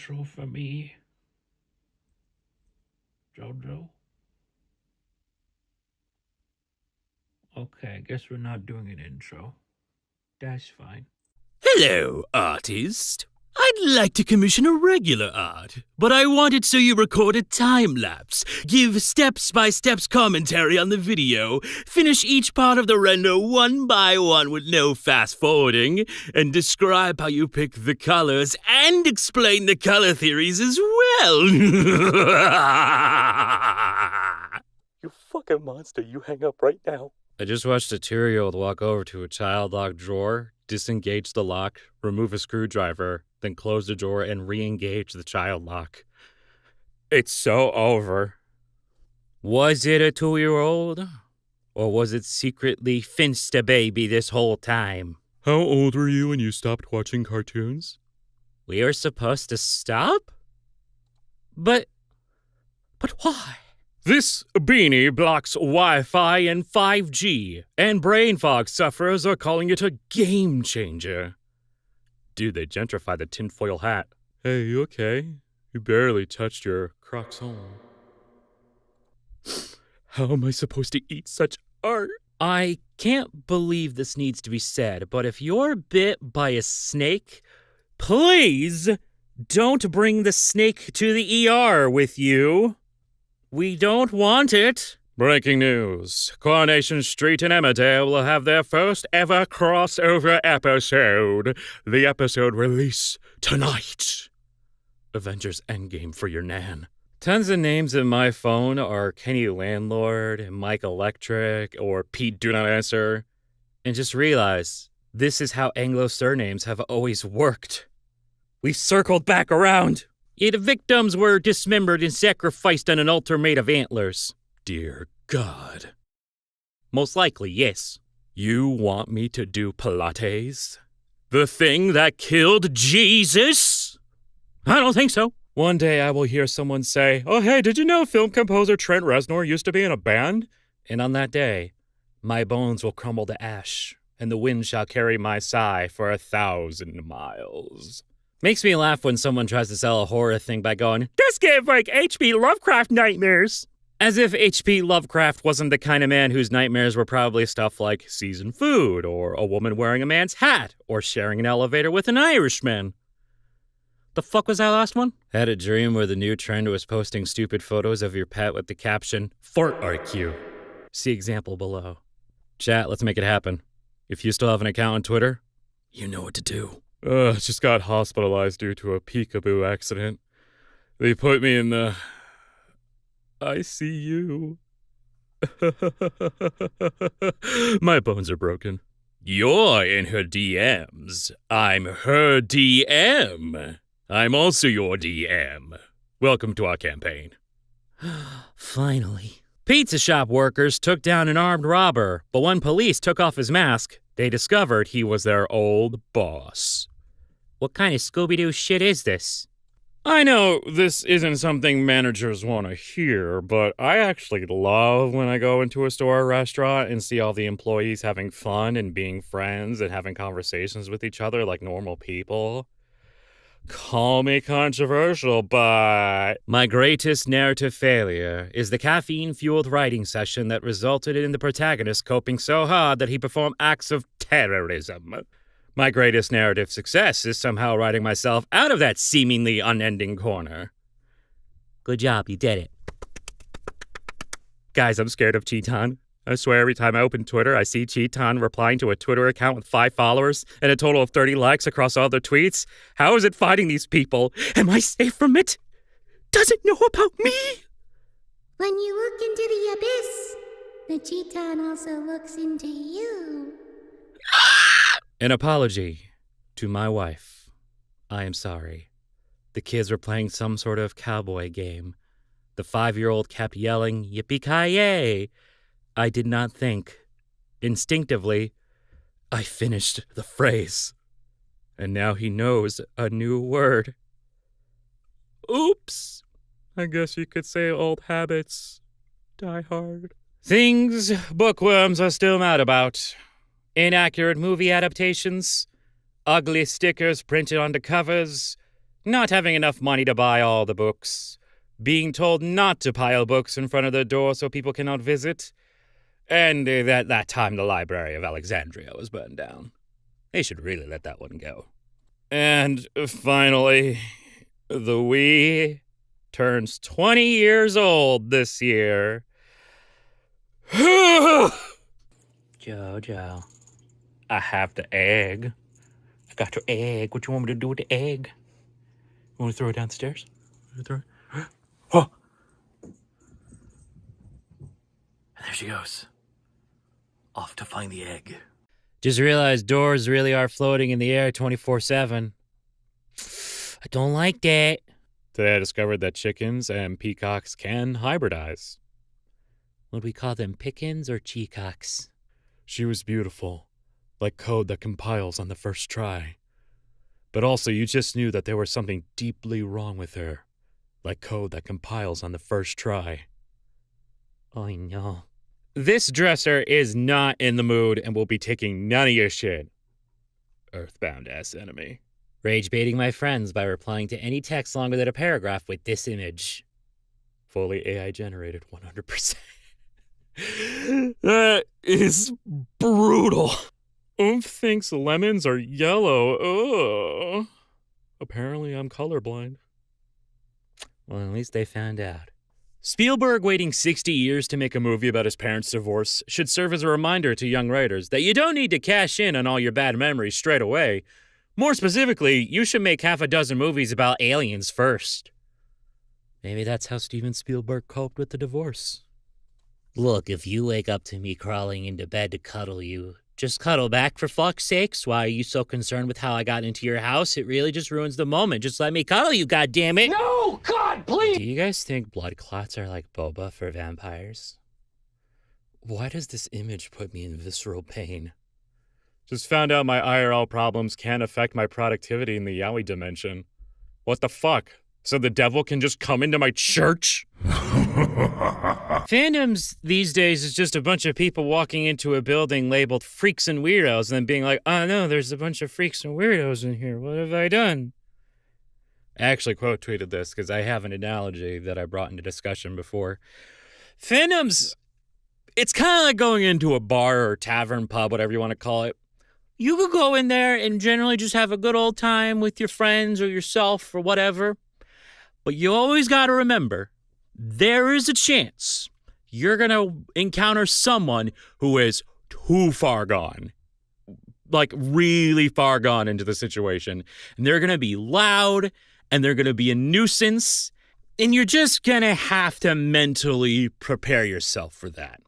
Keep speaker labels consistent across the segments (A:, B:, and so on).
A: intro for me, Jojo? Okay, I guess we're not doing an intro. That's fine.
B: Hello, artist. I'd like to commission a regular art, but I want it so you record a time-lapse, give steps-by-steps commentary on the video, finish each part of the render one by one with no fast-forwarding, and describe how you pick the colors and explain the color theories as well.
C: You fucking monster, you hang up right now.
B: I just watched a 2-year-old walk over to a child lock drawer, disengage the lock, remove a screwdriver, then close the drawer and re-engage the child lock. It's so over. Was it a 2-year-old? Or was it secretly Finsta baby this whole time?
C: How old were you when you stopped watching cartoons?
B: We were supposed to stop? But why? This beanie blocks Wi-Fi and 5G, and brain fog sufferers are calling it a game changer. Dude, they gentrified the tinfoil hat.
C: Hey, you okay? You barely touched your croissant. How am I supposed to eat such art?
B: I can't believe this needs to be said, but if you're bit by a snake, please don't bring the snake to the ER with you. We don't want it.
C: Breaking news. Coronation Street and Emmerdale will have their first ever crossover episode. The episode release tonight. Avengers Endgame for your nan.
B: Tons of names in my phone are Kenny Landlord, Mike Electric, or Pete Do Not Answer. And just realize, this is how Anglo surnames have always worked. We've circled back around. Yeah, the victims were dismembered and sacrificed on an altar made of antlers.
C: Dear God.
B: Most likely, yes.
C: You want me to do Pilates? The thing that killed Jesus?
B: I don't think so.
C: One day I will hear someone say, "Oh hey, did you know film composer Trent Reznor used to be in a band?"
B: And on that day, my bones will crumble to ash, and the wind shall carry my sigh for 1,000 miles. Makes me laugh when someone tries to sell a horror thing by going, "This gave like H.P. Lovecraft nightmares." As if H.P. Lovecraft wasn't the kind of man whose nightmares were probably stuff like seasoned food, or a woman wearing a man's hat, or sharing an elevator with an Irishman. The fuck was that last one? Had a dream where the new trend was posting stupid photos of your pet with the caption, "Fart IQ." See example below. Chat, let's make it happen. If you still have an account on Twitter, you know what to do.
C: Just got hospitalized due to a peekaboo accident. They put me in the ICU. My bones are broken.
B: You're in her DMs. I'm her DM. I'm also your DM. Welcome to our campaign. Finally. Pizza shop workers took down an armed robber, but when police took off his mask, they discovered he was their old boss. What kind of Scooby-Doo shit is this?
C: I know this isn't something managers want to hear, but I actually love when I go into a store or restaurant and see all the employees having fun and being friends and having conversations with each other like normal people. Call me controversial, but
B: my greatest narrative failure is the caffeine-fueled writing session that resulted in the protagonist coping so hard that he performed acts of terrorism. My greatest narrative success is somehow writing myself out of that seemingly unending corner. Good job, you did it.
C: Guys, I'm scared of Cheeton. I swear every time I open Twitter, I see Cheeton replying to a Twitter account with 5 followers and a total of 30 likes across all their tweets. How is it finding these people? Am I safe from it? Does it know about me?
D: When you look into the abyss, the Cheeton also looks into you.
B: An apology to my wife. I am sorry. The kids were playing some sort of cowboy game. The 5-year-old kept yelling, "Yippee-ki-yay!" I did not think. Instinctively, I finished the phrase. And now he knows a new word.
C: Oops. I guess you could say old habits die hard.
B: Things bookworms are still mad about. Inaccurate movie adaptations, ugly stickers printed onto covers, Not having enough money to buy all the books, being told not to pile books in front of the door so people cannot visit, and that time the Library of Alexandria was burned down. They should really let that one go. And finally, the Wii turns 20 years old this year.
A: Jojo, I have the egg. I got your egg. What you want me to do with the egg? You want to throw it downstairs? Throw it? Oh! And there she goes. Off to find the egg.
B: Just realized doors really are floating in the air 24/7. I don't like that. Today I discovered that chickens and peacocks can hybridize. Would we call them pickens or cheacocks? She was beautiful, like code that compiles on the first try. But also you just knew that there was something deeply wrong with her, like code that compiles on the first try. I know. This dresser is not in the mood and will be taking none of your shit. Earthbound ass enemy. Rage baiting my friends by replying to any text longer than a paragraph with this image. Fully AI generated 100%. That is brutal. Oomph thinks lemons are yellow. Ugh. Apparently I'm colorblind. Well, at least they found out. Spielberg waiting 60 years to make a movie about his parents' divorce should serve as a reminder to young writers that you don't need to cash in on all your bad memories straight away. More specifically, you should make half a dozen movies about aliens first. Maybe that's how Steven Spielberg coped with the divorce. Look, if you wake up to me crawling into bed to cuddle you, just cuddle back for fuck's sakes. Why are you so concerned with how I got into your house? It really just ruins the moment. Just let me cuddle you, goddammit.
A: No! God, please!
B: Do you guys think blood clots are like boba for vampires? Why does this image put me in visceral pain? Just found out my IRL problems can affect my productivity in the yaoi dimension. What the fuck? So the devil can just come into my church? Fandoms these days is just a bunch of people walking into a building labeled freaks and weirdos and then being like, oh no, there's a bunch of freaks and weirdos in here. What have I done? I actually quote tweeted this because I have an analogy that I brought into discussion before. Fandoms, it's kind of like going into a bar or tavern, pub, whatever you want to call it. You could go in there and generally just have a good old time with your friends or yourself or whatever. But you always got to remember, there is a chance you're going to encounter someone who is too far gone. Like really far gone into the situation. And they're going to be loud and they're going to be a nuisance. And you're just going to have to mentally prepare yourself for that.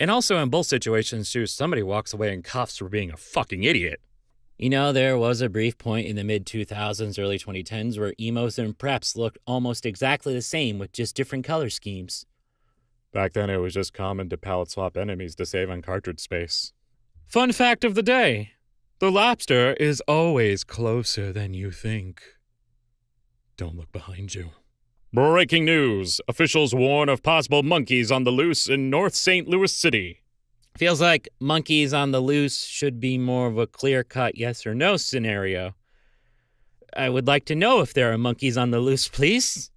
B: And also in both situations, too, somebody walks away in cuffs for being a fucking idiot. You know, there was a brief point in the mid-2000s, early 2010s where emos and preps looked almost exactly the same with just different color schemes. Back then, it was just common to palette swap enemies to save on cartridge space. Fun fact of the day. The lobster is always closer than you think. Don't look behind you. Breaking news. Officials warn of possible monkeys on the loose in North St. Louis City. Feels like monkeys on the loose should be more of a clear-cut yes or no scenario. I would like to know if there are monkeys on the loose, please.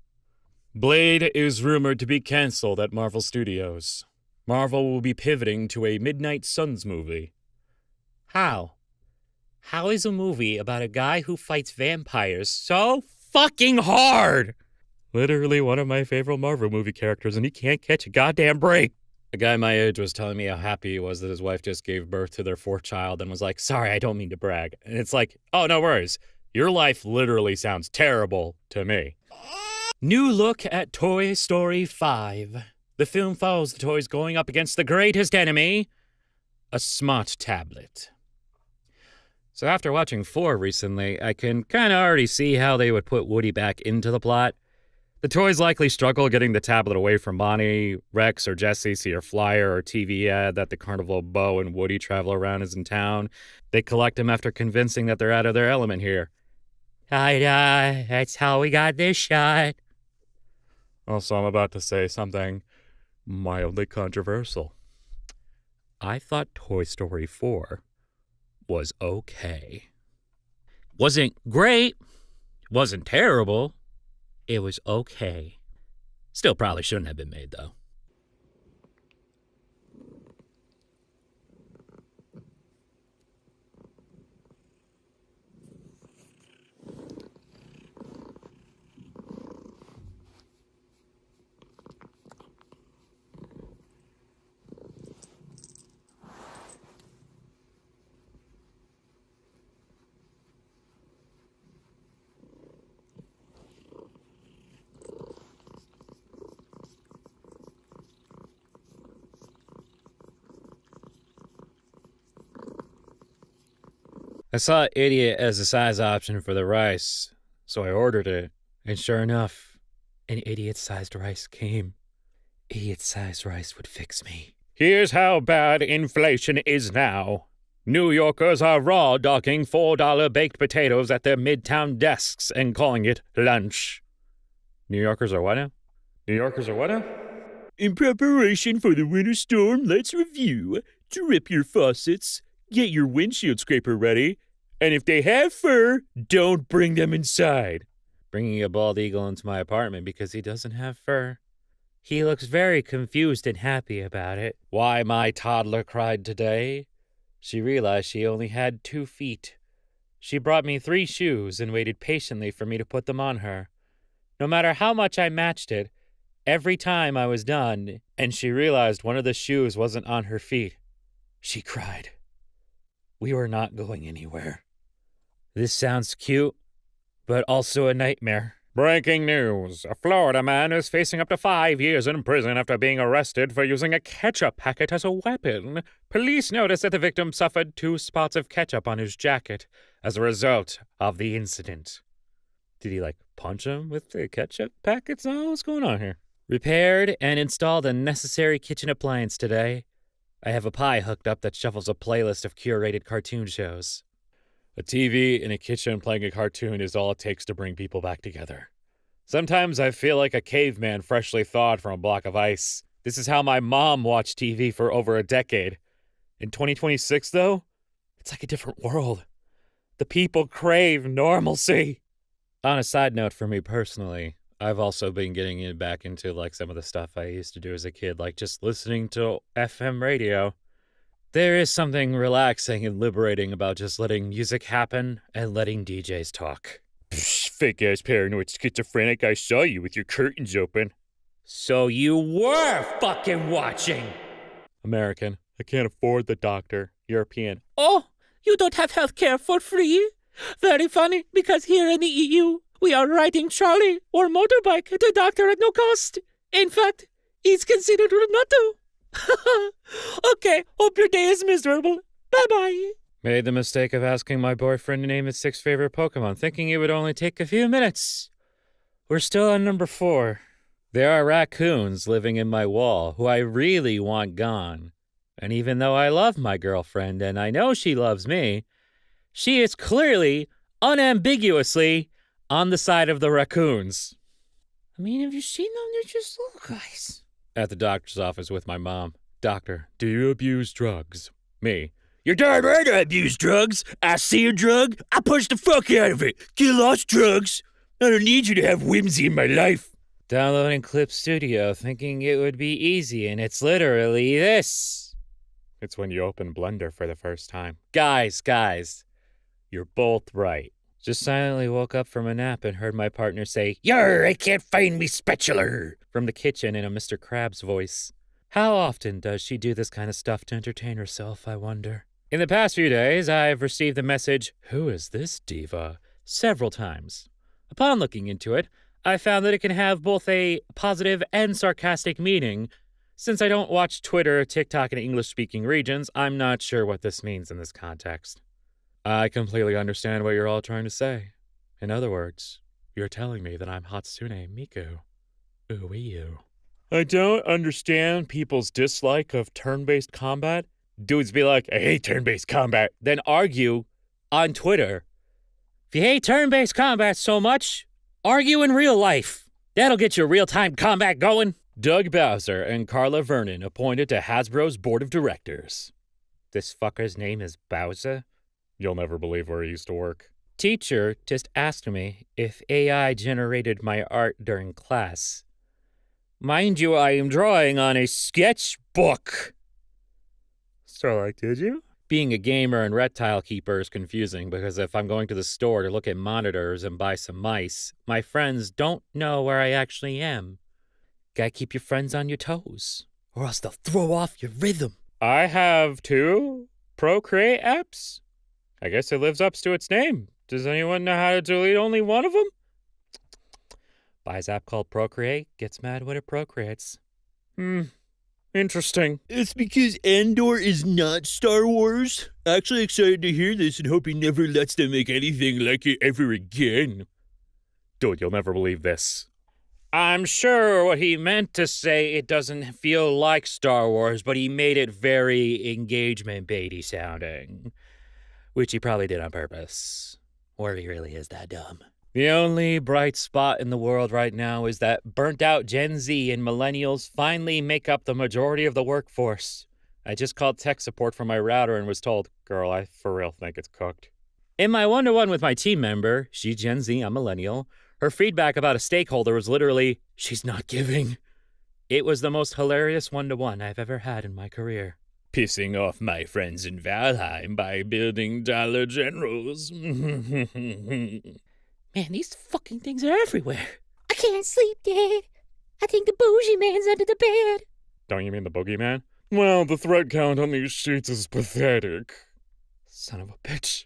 B: Blade is rumored to be canceled at Marvel Studios. Marvel will be pivoting to a Midnight Suns movie. How? How is a movie about a guy who fights vampires so fucking hard? Literally one of my favorite Marvel movie characters, and he can't catch a goddamn break. A guy my age was telling me how happy he was that his wife just gave birth to their fourth child and was like, sorry, I don't mean to brag. And it's like, oh, no worries. Your life literally sounds terrible to me. New look at Toy Story 5. The film follows the toys going up against the greatest enemy, a smart tablet. So after watching 4 recently, I can kind of already see how they would put Woody back into the plot. The toys likely struggle getting the tablet away from Bonnie, Rex, or Jessie see a flyer or TV ad that the carnival Bo and Woody travel around is in town. They collect them after convincing that they're out of their element here. That's how we got this shot. Also, I'm about to say something mildly controversial. I thought Toy Story 4 was okay. Wasn't great. Wasn't terrible. It was okay. Still probably shouldn't have been made, though. I saw idiot as a size option for the rice, so I ordered it. And sure enough, an idiot-sized rice came. Idiot-sized rice would fix me.
C: Here's how bad inflation is now. New Yorkers are raw docking $4 baked potatoes at their midtown desks and calling it lunch.
B: New Yorkers are what now?
C: New Yorkers are what now?
B: In preparation for the winter storm, let's review. Drip your faucets. Get your windshield scraper ready. And if they have fur, don't bring them inside. Bringing a bald eagle into my apartment because he doesn't have fur. He looks very confused and happy about it. Why my toddler cried today? She realized she only had 2 feet. She brought me 3 shoes and waited patiently for me to put them on her. No matter how much I matched it, every time I was done and she realized one of the shoes wasn't on her feet, she cried. We were not going anywhere. This sounds cute, but also a nightmare.
C: Breaking news. A Florida man is facing up to 5 years in prison after being arrested for using a ketchup packet as a weapon. Police noticed that the victim suffered 2 spots of ketchup on his jacket as a result of the incident.
B: Did he, punch him with the ketchup packets? Oh, what's going on here? Repaired and installed a necessary kitchen appliance today. I have a Pi hooked up that shuffles a playlist of curated cartoon shows.
C: A TV in a kitchen playing a cartoon is all it takes to bring people back together. Sometimes I feel like a caveman freshly thawed from a block of ice. This is how my mom watched TV for over a decade. In 2026, though, it's like a different world. The people crave normalcy.
B: On a side note for me personally, I've also been getting back into some of the stuff I used to do as a kid, like just listening to FM radio. There is something relaxing and liberating about just letting music happen and letting DJs talk.
C: Psh, fake-ass paranoid schizophrenic, I saw you with your curtains open.
B: So you were fucking watching!
C: American, I can't afford the doctor. European.
E: Oh, you don't have health care for free? Very funny, because here in the EU, we are riding trolley or motorbike to the doctor at no cost. In fact, it's considered rude not to. Okay, hope your day is miserable. Bye-bye.
B: Made the mistake of asking my boyfriend to name his 6 favorite Pokemon, thinking it would only take a few minutes. We're still on number 4. There are raccoons living in my wall who I really want gone. And even though I love my girlfriend and I know she loves me, she is clearly, unambiguously, on the side of the raccoons.
E: I mean, have you seen them? They're just little guys.
B: At the doctor's office with my mom. Doctor, do you abuse drugs? Me.
E: You're darn right I abuse drugs. I see a drug, I push the fuck out of it. Get lost, drugs. I don't need you to have whimsy in my life.
B: Downloading Clip Studio, thinking it would be easy, and it's literally this.
C: It's when you open Blender for the first time.
B: Guys, you're both right. Just silently woke up from a nap and heard my partner say,
E: Yar, I can't find me spatula,
B: from the kitchen in a Mr. Krabs voice. How often does she do this kind of stuff to entertain herself, I wonder? In the past few days, I've received the message, "Who is this diva?" several times. Upon looking into it, I found that it can have both a positive and sarcastic meaning. Since I don't watch Twitter or TikTok in English-speaking regions, I'm not sure what this means in this context. I completely understand what you're all trying to say. In other words, you're telling me that I'm Hatsune Miku. Ooh-wee-you.
C: I don't understand people's dislike of turn-based combat.
B: Dudes be like, I hate turn-based combat, then argue on Twitter. If you hate turn-based combat so much, argue in real life. That'll get your real-time combat going. Doug Bowser and Carla Vernon appointed to Hasbro's board of directors. This fucker's name is Bowser?
C: You'll never believe where he used to work.
B: teacher just asked me if AI generated my art during class. Mind you, I am drawing on a sketchbook.
C: So, did you?
B: Being a gamer and reptile keeper is confusing because if I'm going to the store to look at monitors and buy some mice, my friends don't know where I actually am. Gotta keep your friends on your toes, or else they'll throw off your rhythm.
C: I have 2 Procreate apps. I guess it lives up to its name. Does anyone know how to delete only one of them?
B: Buys app called Procreate, gets mad when it procreates.
C: Interesting.
F: It's because Andor is not Star Wars. Actually excited to hear this and hope he never lets them make anything like it ever again.
C: Dude, you'll never believe this.
B: I'm sure what he meant to say, it doesn't feel like Star Wars, but he made it very engagement baity sounding. Which he probably did on purpose. Or he really is that dumb. The only bright spot in the world right now is that burnt-out Gen Z and millennials finally make up the majority of the workforce. I just called tech support from my router and was told, girl, I for real think it's cooked. In my one-to-one with my team member, she Gen Z, I'm millennial, her feedback about a stakeholder was literally, she's not giving. It was the most hilarious one-to-one I've ever had in my career.
F: Pissing off my friends in Valheim by building Dollar Generals.
E: Man, these fucking things are everywhere.
D: I can't sleep, Dad. I think the bougie man's under the bed.
C: Don't you mean the boogeyman? Well, the thread count on these sheets is pathetic.
B: Son of a bitch.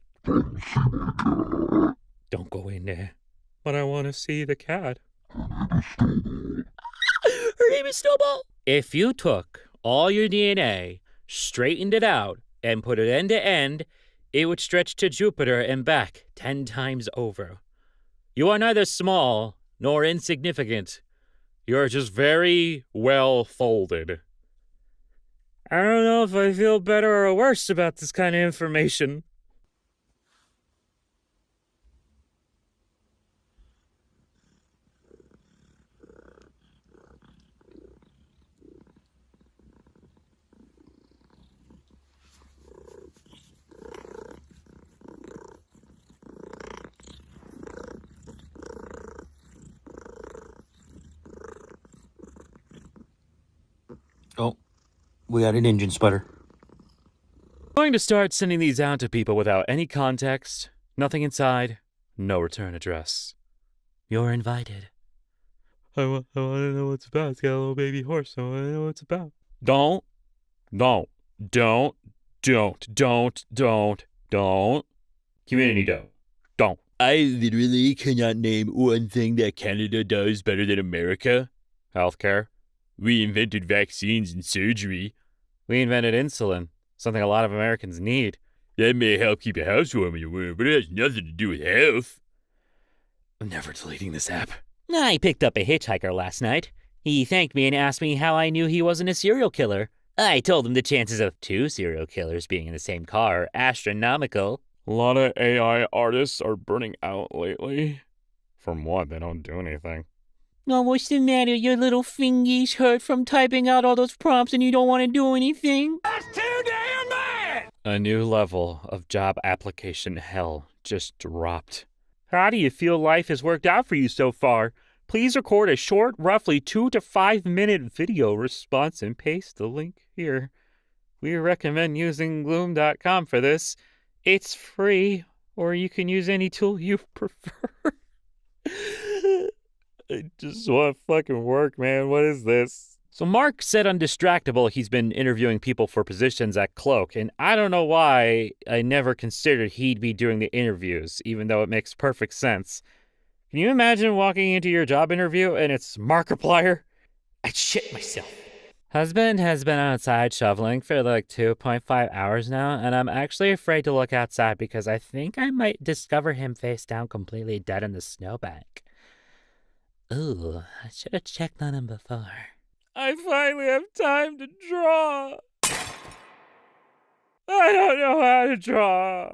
B: Don't go in there.
C: But I want to see the cat.
E: Her name is Snowball.
B: If you took all your DNA, straightened it out, and put it end to end, it would stretch to Jupiter and back 10 times over. You are neither small nor insignificant. You are just very well folded. I don't know if I feel better or worse about this kind of information.
A: Oh, we got an engine sputter.
B: I'm going to start sending these out to people without any context, nothing inside, no return address. You're invited.
C: I want to know what's about. It's got a little baby horse. I want to know what it's about. Don't. Community don't.
F: I literally cannot name one thing that Canada does better than America.
C: Healthcare.
F: We invented vaccines and surgery.
B: We invented insulin, something a lot of Americans need.
F: That may help keep your house warm in the winter, but it has nothing to do with health.
B: I'm never deleting this app.
E: I picked up a hitchhiker last night. He thanked me and asked me how I knew he wasn't a serial killer. I told him the chances of 2 serial killers being in the same car are astronomical.
C: A lot of AI artists are burning out lately. From what? They don't do anything.
E: Oh, what's the matter? Your little fingies hurt from typing out all those prompts and you don't want to do anything?
C: That's too damn bad!
B: A new level of job application hell just dropped. How do you feel life has worked out for you so far? Please record a short, roughly 2 to 5 minute video response and paste the link here. We recommend using Gloom.com for this. It's free, or you can use any tool you prefer.
C: I just want to fucking work, man. What is this?
B: So Mark said on Distractable he's been interviewing people for positions at Cloak, and I don't know why I never considered he'd be doing the interviews, even though it makes perfect sense. Can you imagine walking into your job interview and it's Markiplier? I'd shit myself. Husband has been outside shoveling for like 2.5 hours now, and I'm actually afraid to look outside because I think I might discover him face down completely dead in the snowbank. Ooh, I should have checked on him before.
C: I finally have time to draw. I don't know how to draw.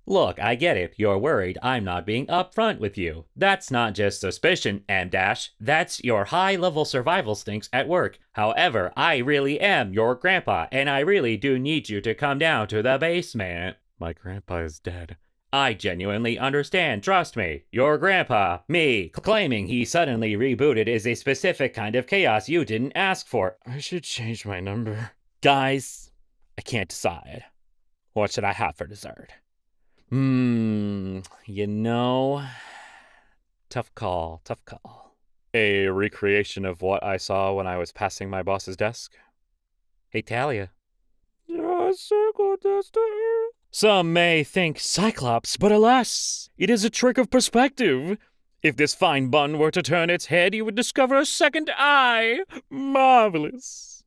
B: Look, I get it. You're worried I'm not being upfront with you. That's not just suspicion, M-. That's your high-level survival stinks at work. However, I really am your grandpa, and I really do need you to come down to the basement.
C: My grandpa is dead.
B: I genuinely understand, trust me. Your grandpa, me, claiming he suddenly rebooted is a specific kind of chaos you didn't ask for.
C: I should change my number.
B: Guys, I can't decide. What should I have for dessert? You know, tough call.
C: A recreation of what I saw when I was passing my boss's desk?
B: Hey, Talia.
C: Circle destiny.
B: Some may think Cyclops, but alas,
C: It is a trick of perspective. If this fine bun were to turn its head, you would discover a second eye. Marvelous.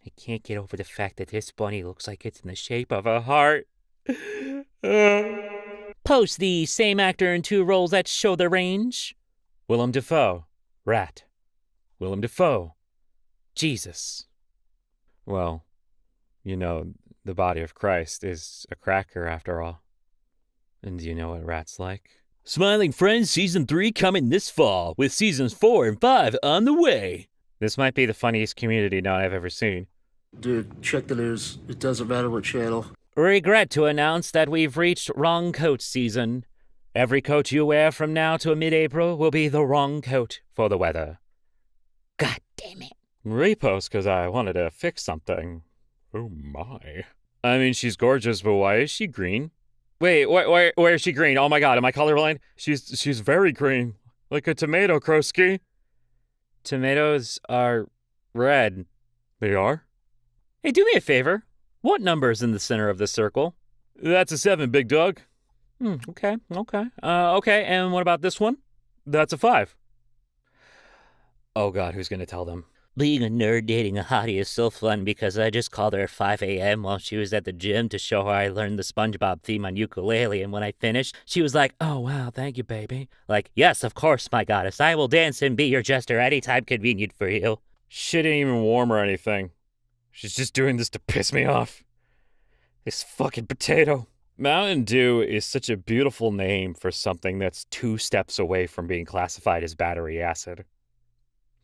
B: I can't get over the fact that this bunny looks like it's in the shape of a heart. Post the same actor in 2 roles that show the range. Willem Dafoe, Rat. Willem Dafoe, Jesus.
C: Well, you know, the body of Christ is a cracker after all. And do you know what rat's like?
F: Smiling Friends Season 3 coming this fall, with Seasons 4 and 5 on the way.
C: This might be the funniest community note I've ever seen.
G: Dude, check the news. It doesn't matter what channel.
B: Regret to announce that we've reached wrong coat season. Every coat you wear from now to mid-April will be the wrong coat for the weather. God damn it.
C: Repost because I wanted to fix something. Oh my. I mean, she's gorgeous, but why is she green? Wait, where is she green? Oh my god, am I colorblind? She's very green. Like a tomato, Krosky.
B: Tomatoes are red.
C: They are?
B: Hey, do me a favor. What number's in the center of the circle?
C: That's a 7, big dog.
B: Okay. Okay, and what about this one?
C: That's a 5. Oh god, who's gonna tell them?
B: Being a nerd dating a hottie is so fun because I just called her at 5 a.m. while she was at the gym to show her I learned the SpongeBob theme on ukulele, and when I finished, she was like, "Oh wow, thank you, baby." Like, "Yes, of course, my goddess. I will dance and be your jester anytime convenient for you."
C: Shit ain't even warm or anything. She's just doing this to piss me off. This fucking potato. Mountain Dew is such a beautiful name for something that's 2 steps away from being classified as battery acid.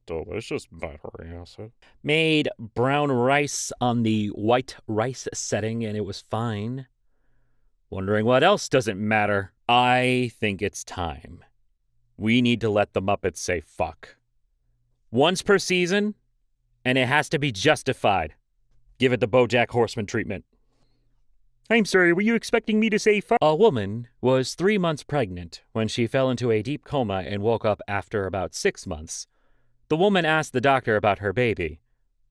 C: Delicious battery acid.
B: Made brown rice on the white rice setting, and it was fine. Wondering what else doesn't matter? I think it's time. We need to let the Muppets say fuck. Once per season, and it has to be justified. Give it the BoJack Horseman treatment. I'm sorry, were you expecting me to say fuck? A woman was 3 months pregnant when she fell into a deep coma and woke up after about 6 months. The woman asked the doctor about her baby.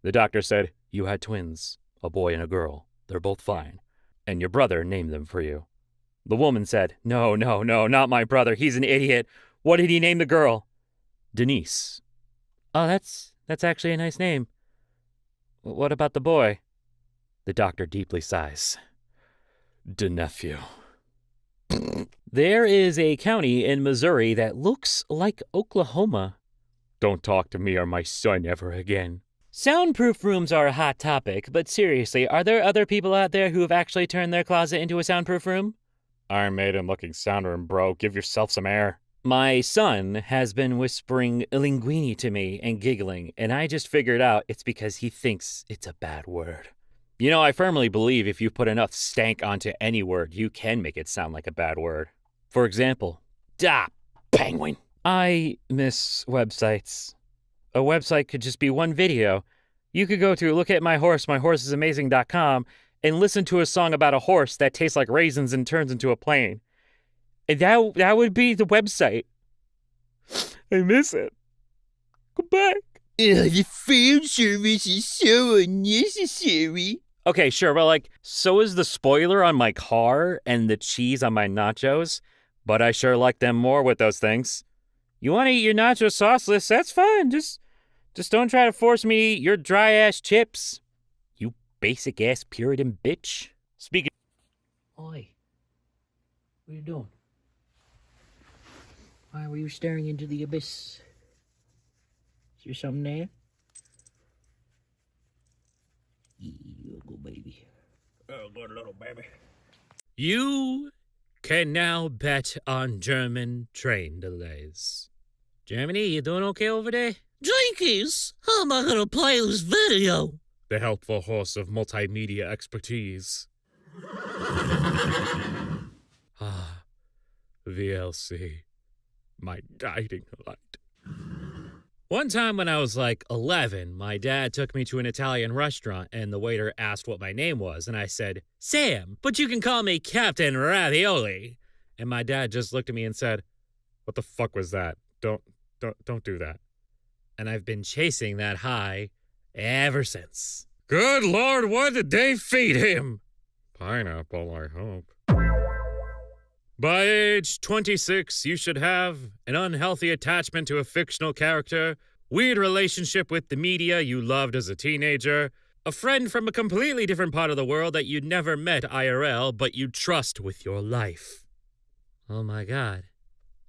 B: The doctor said, "You had twins, a boy and a girl. They're both fine. And your brother named them for you." The woman said, No, not my brother. He's an idiot. What did he name the girl?" "Denise." "Oh, that's actually a nice name. What about the boy?" The doctor deeply sighs. "De nephew." There is a county in Missouri that looks like Oklahoma.
C: Don't talk to me or my son ever again.
B: Soundproof rooms are a hot topic, but seriously, are there other people out there who have actually turned their closet into a soundproof room?
C: Iron Maiden looking sound room, bro. Give yourself some air.
B: My son has been whispering linguini to me and giggling, and I just figured out it's because he thinks it's a bad word. You know, I firmly believe if you put enough stank onto any word, you can make it sound like a bad word. For example, penguin. I miss websites. A website could just be one video. You could go to lookatmyhorse, myhorseIsamazing.com, and listen to a song about a horse that tastes like raisins and turns into a plane. And that would be the website.
C: I miss it. Go back.
F: The fan service is so unnecessary.
B: Okay, sure, but so is the spoiler on my car and the cheese on my nachos, but I sure like them more with those things. You want to eat your nacho sauceless? That's fine. Just don't try to force me to eat your dry-ass chips. You basic-ass Puritan bitch. Speaking...
E: Oi. What are you doing? Why were you staring into the abyss? Is there something there? Yeah, go baby. Oh, good little baby.
B: You can now bet on German train delays. Germany, you doing okay over there?
E: Jinkies! How am I gonna play this video?
B: The helpful horse of multimedia expertise.
C: VLC, my guiding light.
B: One time when I was like 11, my dad took me to an Italian restaurant and the waiter asked what my name was, and I said, Sam, but you can call me Captain Ravioli. And my dad just looked at me and said,
C: What the fuck was that? Don't do that.
B: and I've been chasing that high ever since.
C: Good Lord, what did they feed him? Pineapple, I hope. By age 26, you should have an unhealthy attachment to a fictional character, weird relationship with the media you loved as a teenager, a friend from a completely different part of the world that you'd never met IRL, but you trust with your life.
B: Oh my God,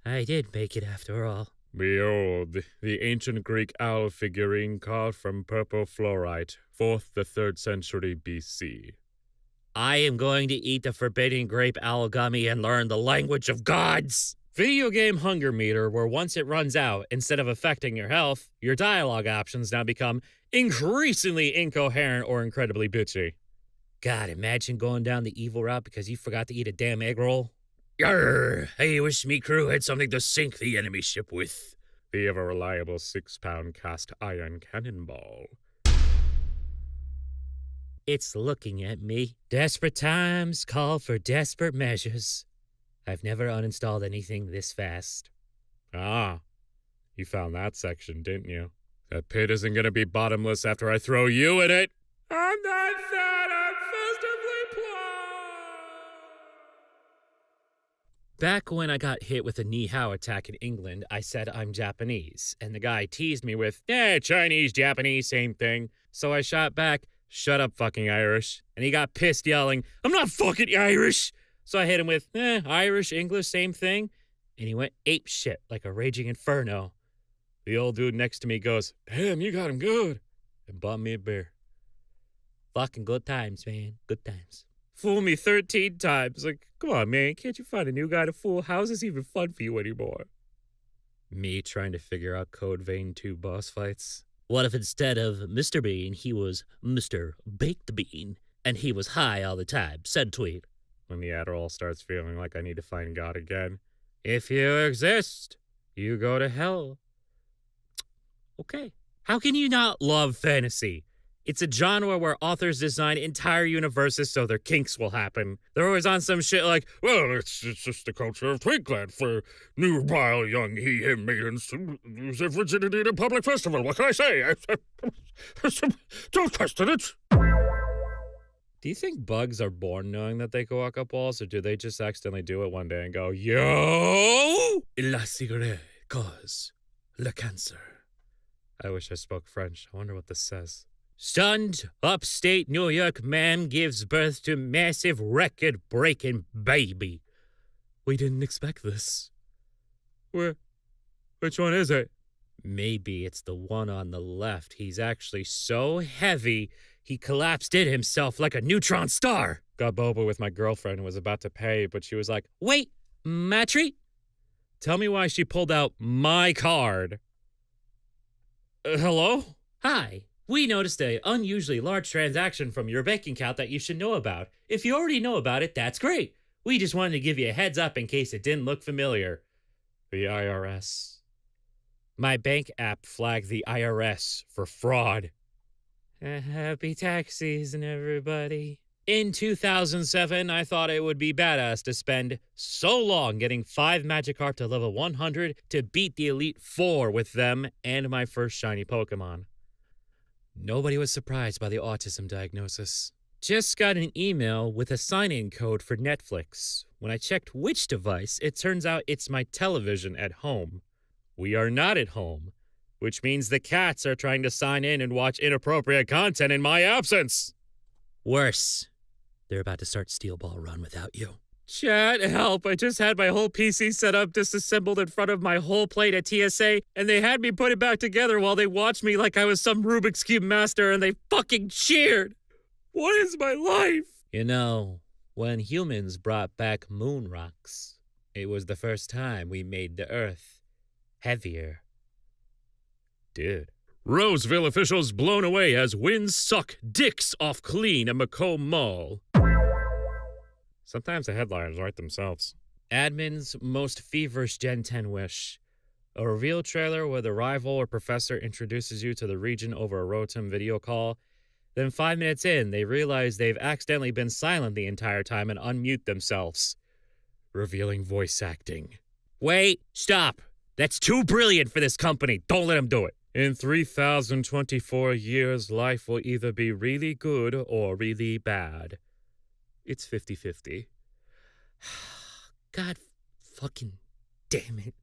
B: I did make it after all.
C: Behold, the ancient Greek owl figurine carved from purple fluorite, 4th to 3rd century BC.
B: I am going to eat the forbidden grape owl gummy and learn the language of gods. Video game hunger meter, where once it runs out, instead of affecting your health, your dialogue options now become increasingly incoherent or incredibly bitchy. God, imagine going down the evil route because you forgot to eat a damn egg roll.
C: Yarr! I wish me crew had something to sink the enemy ship with. The ever-reliable 6-pound cast iron cannonball.
B: It's looking at me. Desperate times call for desperate measures. I've never uninstalled anything this fast.
C: Ah, you found that section, didn't you? That pit isn't gonna be bottomless after I throw you in it. I'm not sad, I'm festively plumb.
B: Back when I got hit with a Ni Hao attack in England, I said I'm Japanese, and the guy teased me with,
C: Chinese, Japanese, same thing.
B: so I shot back, shut up fucking Irish, and he got pissed yelling,
C: I'm not fucking Irish.
B: so I hit him with, Irish, English, same thing, and he went ape shit like a raging inferno.
C: The old dude next to me goes, damn, you got him good,
B: and bought me a beer. Fucking good times, man, good times.
C: Fool me 13 times. Like, come on, man, can't you find a new guy to fool? How's this even fun for you anymore?
B: Me trying to figure out Code Vein 2 boss fights. What if instead of Mr. Bean, he was Mr. Baked Bean, and he was high all the time? Said tweet.
C: When the Adderall starts feeling like I need to find God again. If you exist, you go to hell.
B: Okay. How can you not love fantasy? It's a genre where authors design entire universes so their kinks will happen. They're always on some shit like,
C: well, it's just the culture of Twinkland for nubile young he-him maidens to lose their virginity at a public festival. What can I say? Don't question it.
B: do you think bugs are born knowing that they can walk up walls, or do they just accidentally do it one day and go, yo?
C: La cigarette cause le cancer.
B: I wish I spoke French. I wonder what this says. Stunned upstate New York man gives birth to massive record-breaking baby.
C: We didn't expect this. Which one is it?
B: Maybe it's the one on the left. He's actually so heavy, he collapsed in himself like a neutron star.
C: Got boba with my girlfriend and was about to pay, but she was like,
B: Wait, my treat?
C: tell me why she pulled out my card. Hello?
B: Hi. We noticed an unusually large transaction from your bank account that you should know about. If you already know about it, that's great. We just wanted to give you a heads up in case it didn't look familiar.
C: The IRS.
B: My bank app flagged the IRS for fraud. Happy tax season, everybody. In 2007, I thought it would be badass to spend so long getting 5 Magikarp to level 100 to beat the Elite Four with them and my first shiny Pokemon. Nobody was surprised by the autism diagnosis. Just got an email with a sign-in code for Netflix. When I checked which device, it turns out it's my television at home. We are not at home, which means the cats are trying to sign in and watch inappropriate content in my absence. Worse, they're about to start Steel Ball Run without you.
C: Chat, help. I just had my whole PC set up disassembled in front of my whole plate at TSA, and they had me put it back together while they watched me like I was some Rubik's Cube master, and they fucking cheered. What is my life?
B: You know, when humans brought back moon rocks, it was the first time we made the Earth heavier.
C: Dude. Roseville officials blown away as winds suck dicks off clean at Macomb Mall. Sometimes the headlines write themselves.
B: Admin's most feverish Gen 10 wish. A reveal trailer where the rival or professor introduces you to the region over a Rotom video call. Then 5 minutes in, they realize they've accidentally been silent the entire time and unmute themselves. Revealing voice acting. Wait, stop. That's too brilliant for this company. Don't let them do it. In 3,024 years, life will either be really good or really bad. It's 50-50. God fucking damn it.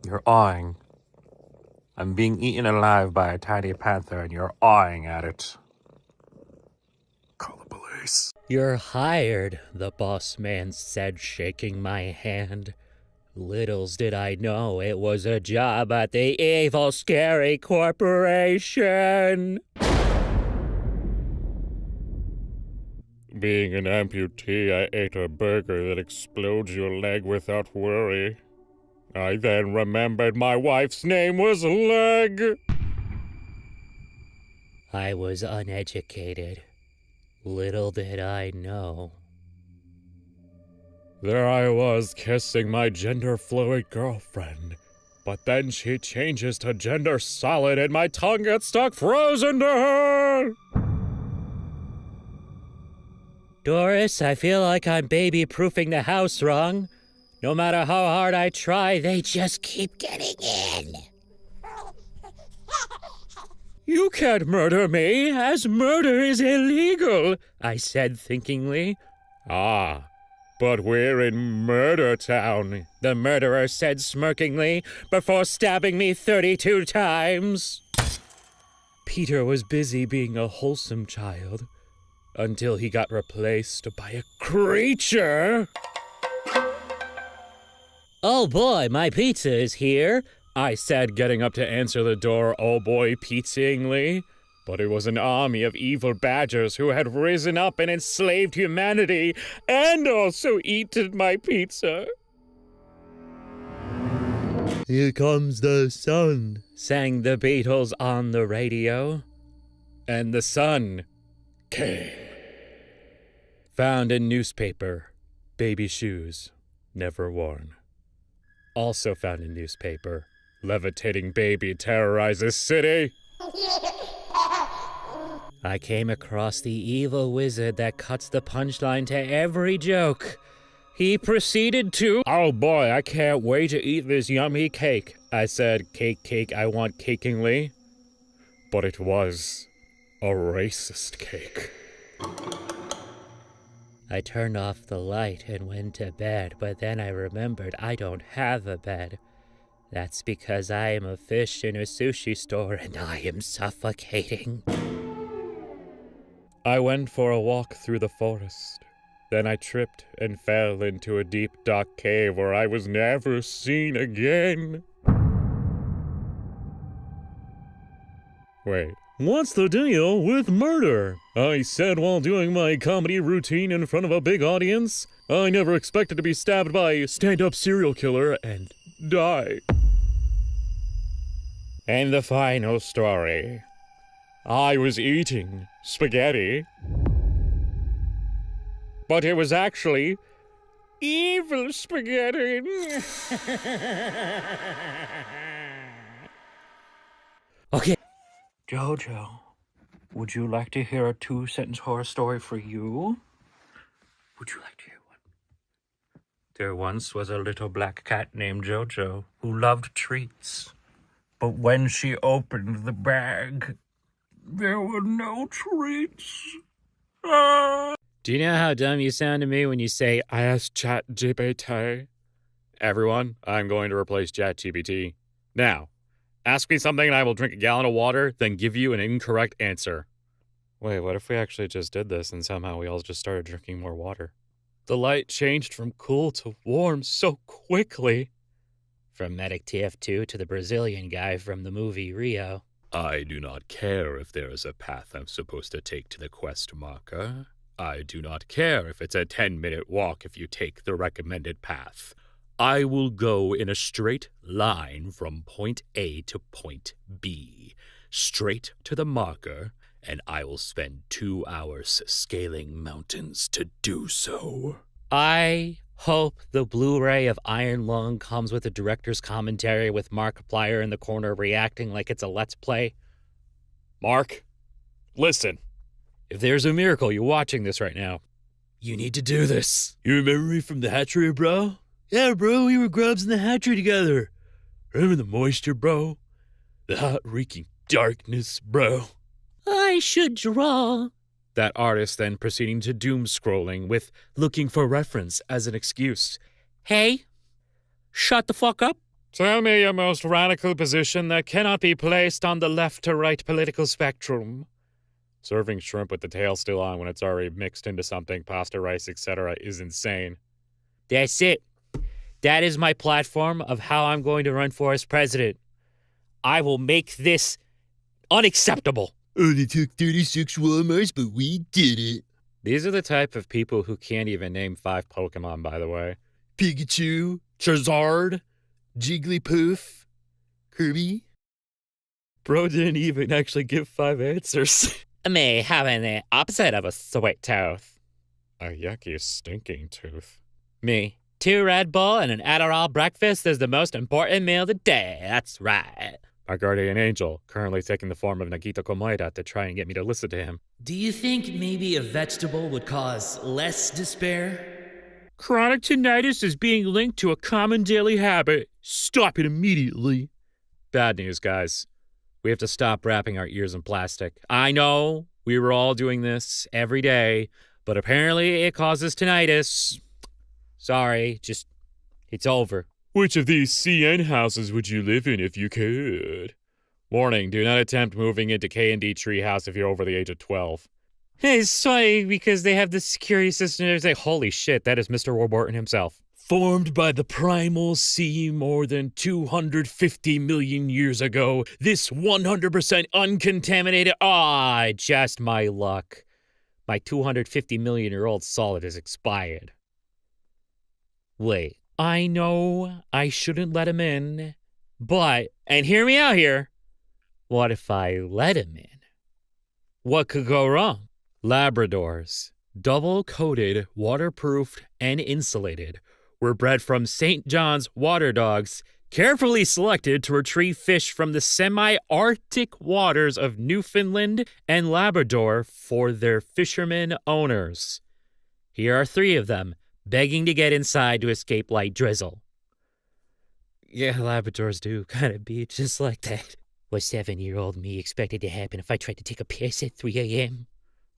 A: You're awing. I'm being eaten alive by a tiny panther and you're awing at it. Call the police.
B: You're hired, the boss man said, shaking my hand. Littles did I know it was a job at the evil, scary corporation.
C: Being an amputee, I ate a burger that explodes your leg without worry. I then remembered my wife's name was Leg.
B: I was uneducated. Little did I know.
C: There I was kissing my gender-fluid girlfriend. But then she changes to gender solid and my tongue gets stuck frozen to her!
B: Doris, I feel like I'm baby-proofing the house wrong. No matter how hard I try, they just keep getting in. You can't murder me, as murder is illegal, I said thinkingly.
C: Ah, but we're in Murder Town,
B: The murderer said smirkingly, before stabbing me 32 times. Peter was busy being a wholesome child, until he got replaced by a creature. Oh boy, my pizza is here, I said, getting up to answer the door, oh boy, pizzaingly. But it was an army of evil badgers who had risen up and enslaved humanity, and also eaten my pizza. Here comes the sun, sang the Beatles on the radio. And the sun came. Found in newspaper, baby shoes, never worn. Also found in newspaper, levitating baby terrorizes city. I came across the evil wizard that cuts the punchline to every joke. He proceeded to, oh boy, I can't wait to eat this yummy cake. I said, cake, I want cakingly. But it was a racist cake. I turned off the light and went to bed, but then I remembered I don't have a bed. That's because I am a fish in a sushi store and I am suffocating. I went for a walk through the forest. Then I tripped and fell into a deep, dark cave where I was never seen again. Wait, what's the deal with murder? I said while doing my comedy routine in front of a big audience. I never expected to be stabbed by a stand-up serial killer and die. And the final story. I was eating spaghetti. But it was actually evil spaghetti. Okay.
A: Jojo, would you like to hear a 2-sentence horror story for you? Would you like to hear one? There once was a little black cat named Jojo who loved treats. But when she opened the bag, there were no treats. Ah!
B: Do you know how dumb you sound to me when you say,
C: I asked ChatGPT. Everyone, I'm going to replace ChatGPT. Now, ask me something and I will drink a gallon of water, then give you an incorrect answer. Wait, what if we actually just did this and somehow we all just started drinking more water? The light changed from cool to warm so quickly.
B: From Medic TF2 to the Brazilian guy from the movie Rio.
C: I do not care if there is a path I'm supposed to take to the quest marker. I do not care if it's a 10-minute walk if you take the recommended path. I will go in a straight line from point A to point B.
B: straight to the marker, and I will spend 2 hours scaling mountains to do so. I hope the Blu-ray of Iron Lung comes with a director's commentary with Markiplier in the corner reacting like it's a Let's Play. Mark, listen. If there's a miracle you're watching this right now, you need to do this.
F: You remember me from the hatchery, bro? Yeah, bro, we were grubs in the hatchery together. Remember the moisture, bro? The hot, reeking darkness, bro.
E: I should draw.
B: That artist then proceeding to doom scrolling with looking for reference as an excuse.
E: Hey, shut the fuck up.
C: Tell me your most radical position that cannot be placed on the left to right political spectrum. Serving shrimp with the tail still on when it's already mixed into something, pasta, rice, etc. is insane.
B: That's it. That is my platform of how I'm going to run for as president. I will make this unacceptable.
F: Only took 36 Walmarts, but we did it.
B: These are the type of people who can't even name 5 Pokemon, by the way.
F: Pikachu, Charizard, Jigglypuff, Kirby.
C: Bro didn't even actually give 5 answers.
B: Me having the opposite of a sweet tooth.
C: A yucky, stinking tooth.
B: Me, 2 Red Bull and an Adderall breakfast is the most important meal of the day. That's right.
C: My guardian angel, currently taking the form of Nagito Komoeda to try and get me to listen to him.
H: Do you think maybe a vegetable would cause less despair?
F: Chronic tinnitus is being linked to a common daily habit. Stop it immediately.
B: Bad news, guys. We have to stop wrapping our ears in plastic. I know we were all doing this every day, but apparently it causes tinnitus. Sorry, just, it's over.
C: Which of these CN houses would you live in if you could? Warning, do not attempt moving into K&D Treehouse if you're over the age of 12.
B: It's funny because they have this security system and everything. Holy shit, that is Mr. Warburton himself.
F: Formed by the primal sea more than 250 million years ago, this 100%
B: Uncontaminated. Just my luck. My 250 million year old solid is expired. Wait, I know I shouldn't let him in, but, and hear me out here, what if I let him in? What could go wrong? Labradors, double-coated, waterproofed, and insulated, were bred from St. John's water dogs, carefully selected to retrieve fish from the semi-Arctic waters of Newfoundland and Labrador for their fishermen owners. Here are 3 of them, begging to get inside to escape light drizzle. Yeah, Labradors do kind of be just like that. What 7-year-old me expected to happen if I tried to take a piss at 3 a.m.?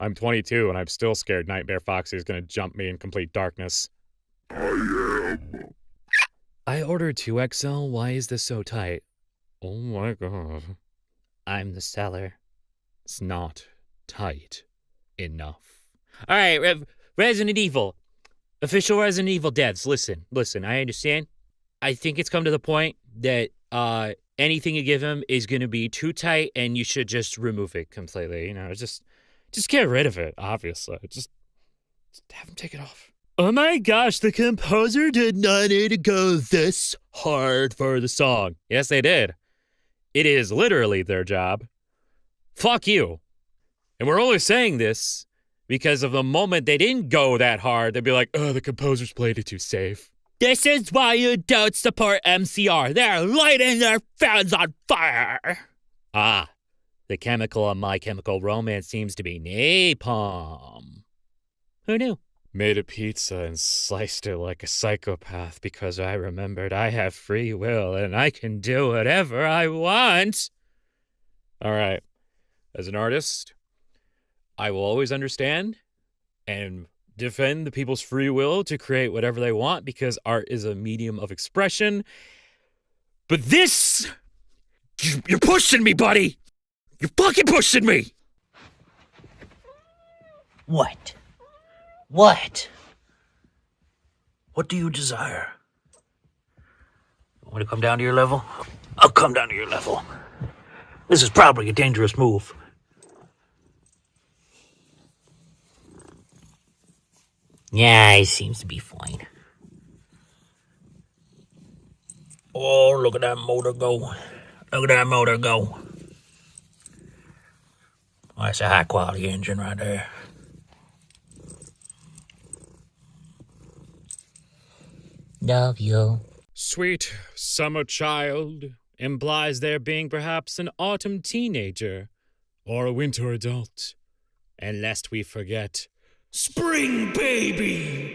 C: I'm 22 and I'm still scared Nightmare Foxy is going to jump me in complete darkness.
B: I ordered 2XL. Why is this so tight?
C: Oh my god.
B: I'm the seller. It's not tight enough. All right, Resident Evil. Official Resident Evil devs, listen, I understand. I think it's come to the point that anything you give him is going to be too tight and you should just remove it completely. You know, just get rid of it, obviously. Just have him take it off.
F: Oh my gosh, the composer did not need to go this hard for the song.
B: Yes, they did. It is literally their job. Fuck you. And we're only saying this because of the moment they didn't go that hard, they'd be like, oh, the composers played it too safe.
F: This is why you don't support MCR. They're lighting their fans on fire.
B: The chemical on My Chemical Romance seems to be napalm. Who knew?
C: Made a pizza and sliced it like a psychopath because I remembered I have free will and I can do whatever I want.
B: All right. As an artist, I will always understand and defend the people's free will to create whatever they want because art is a medium of expression. But this, you're pushing me, buddy. You're fucking pushing me.
G: What? What? What do you desire? Want to come down to your level? I'll come down to your level. This is probably a dangerous move. Yeah, he seems to be fine. Oh, look at that motor go. Look at that motor go. That's a high quality engine right there. Love you.
B: Sweet summer child implies there being perhaps an autumn teenager or a winter adult. And lest we forget, spring baby!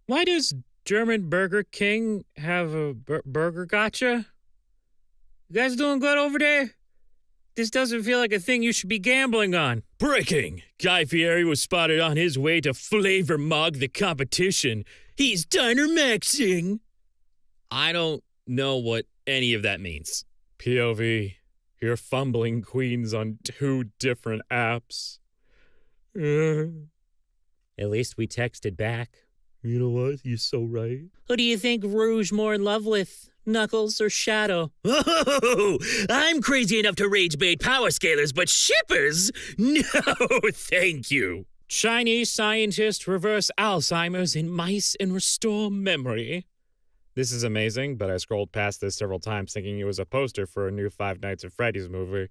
B: Why does German Burger King have a burger gotcha? You guys doing good over there? This doesn't feel like a thing you should be gambling on.
F: Breaking! Guy Fieri was spotted on his way to flavor mug the competition. He's diner maxing.
B: I don't know what any of that means. POV, you're fumbling queens on 2 different apps. At least we texted back.
F: You know what? You're so right.
E: Who do you think Rouge more in love with, Knuckles or Shadow?
F: Oh, I'm crazy enough to rage bait power scalers, but shippers? No, thank you.
B: Chinese scientists reverse Alzheimer's in mice and restore memory. This is amazing, but I scrolled past this several times thinking it was a poster for a new Five Nights at Freddy's movie.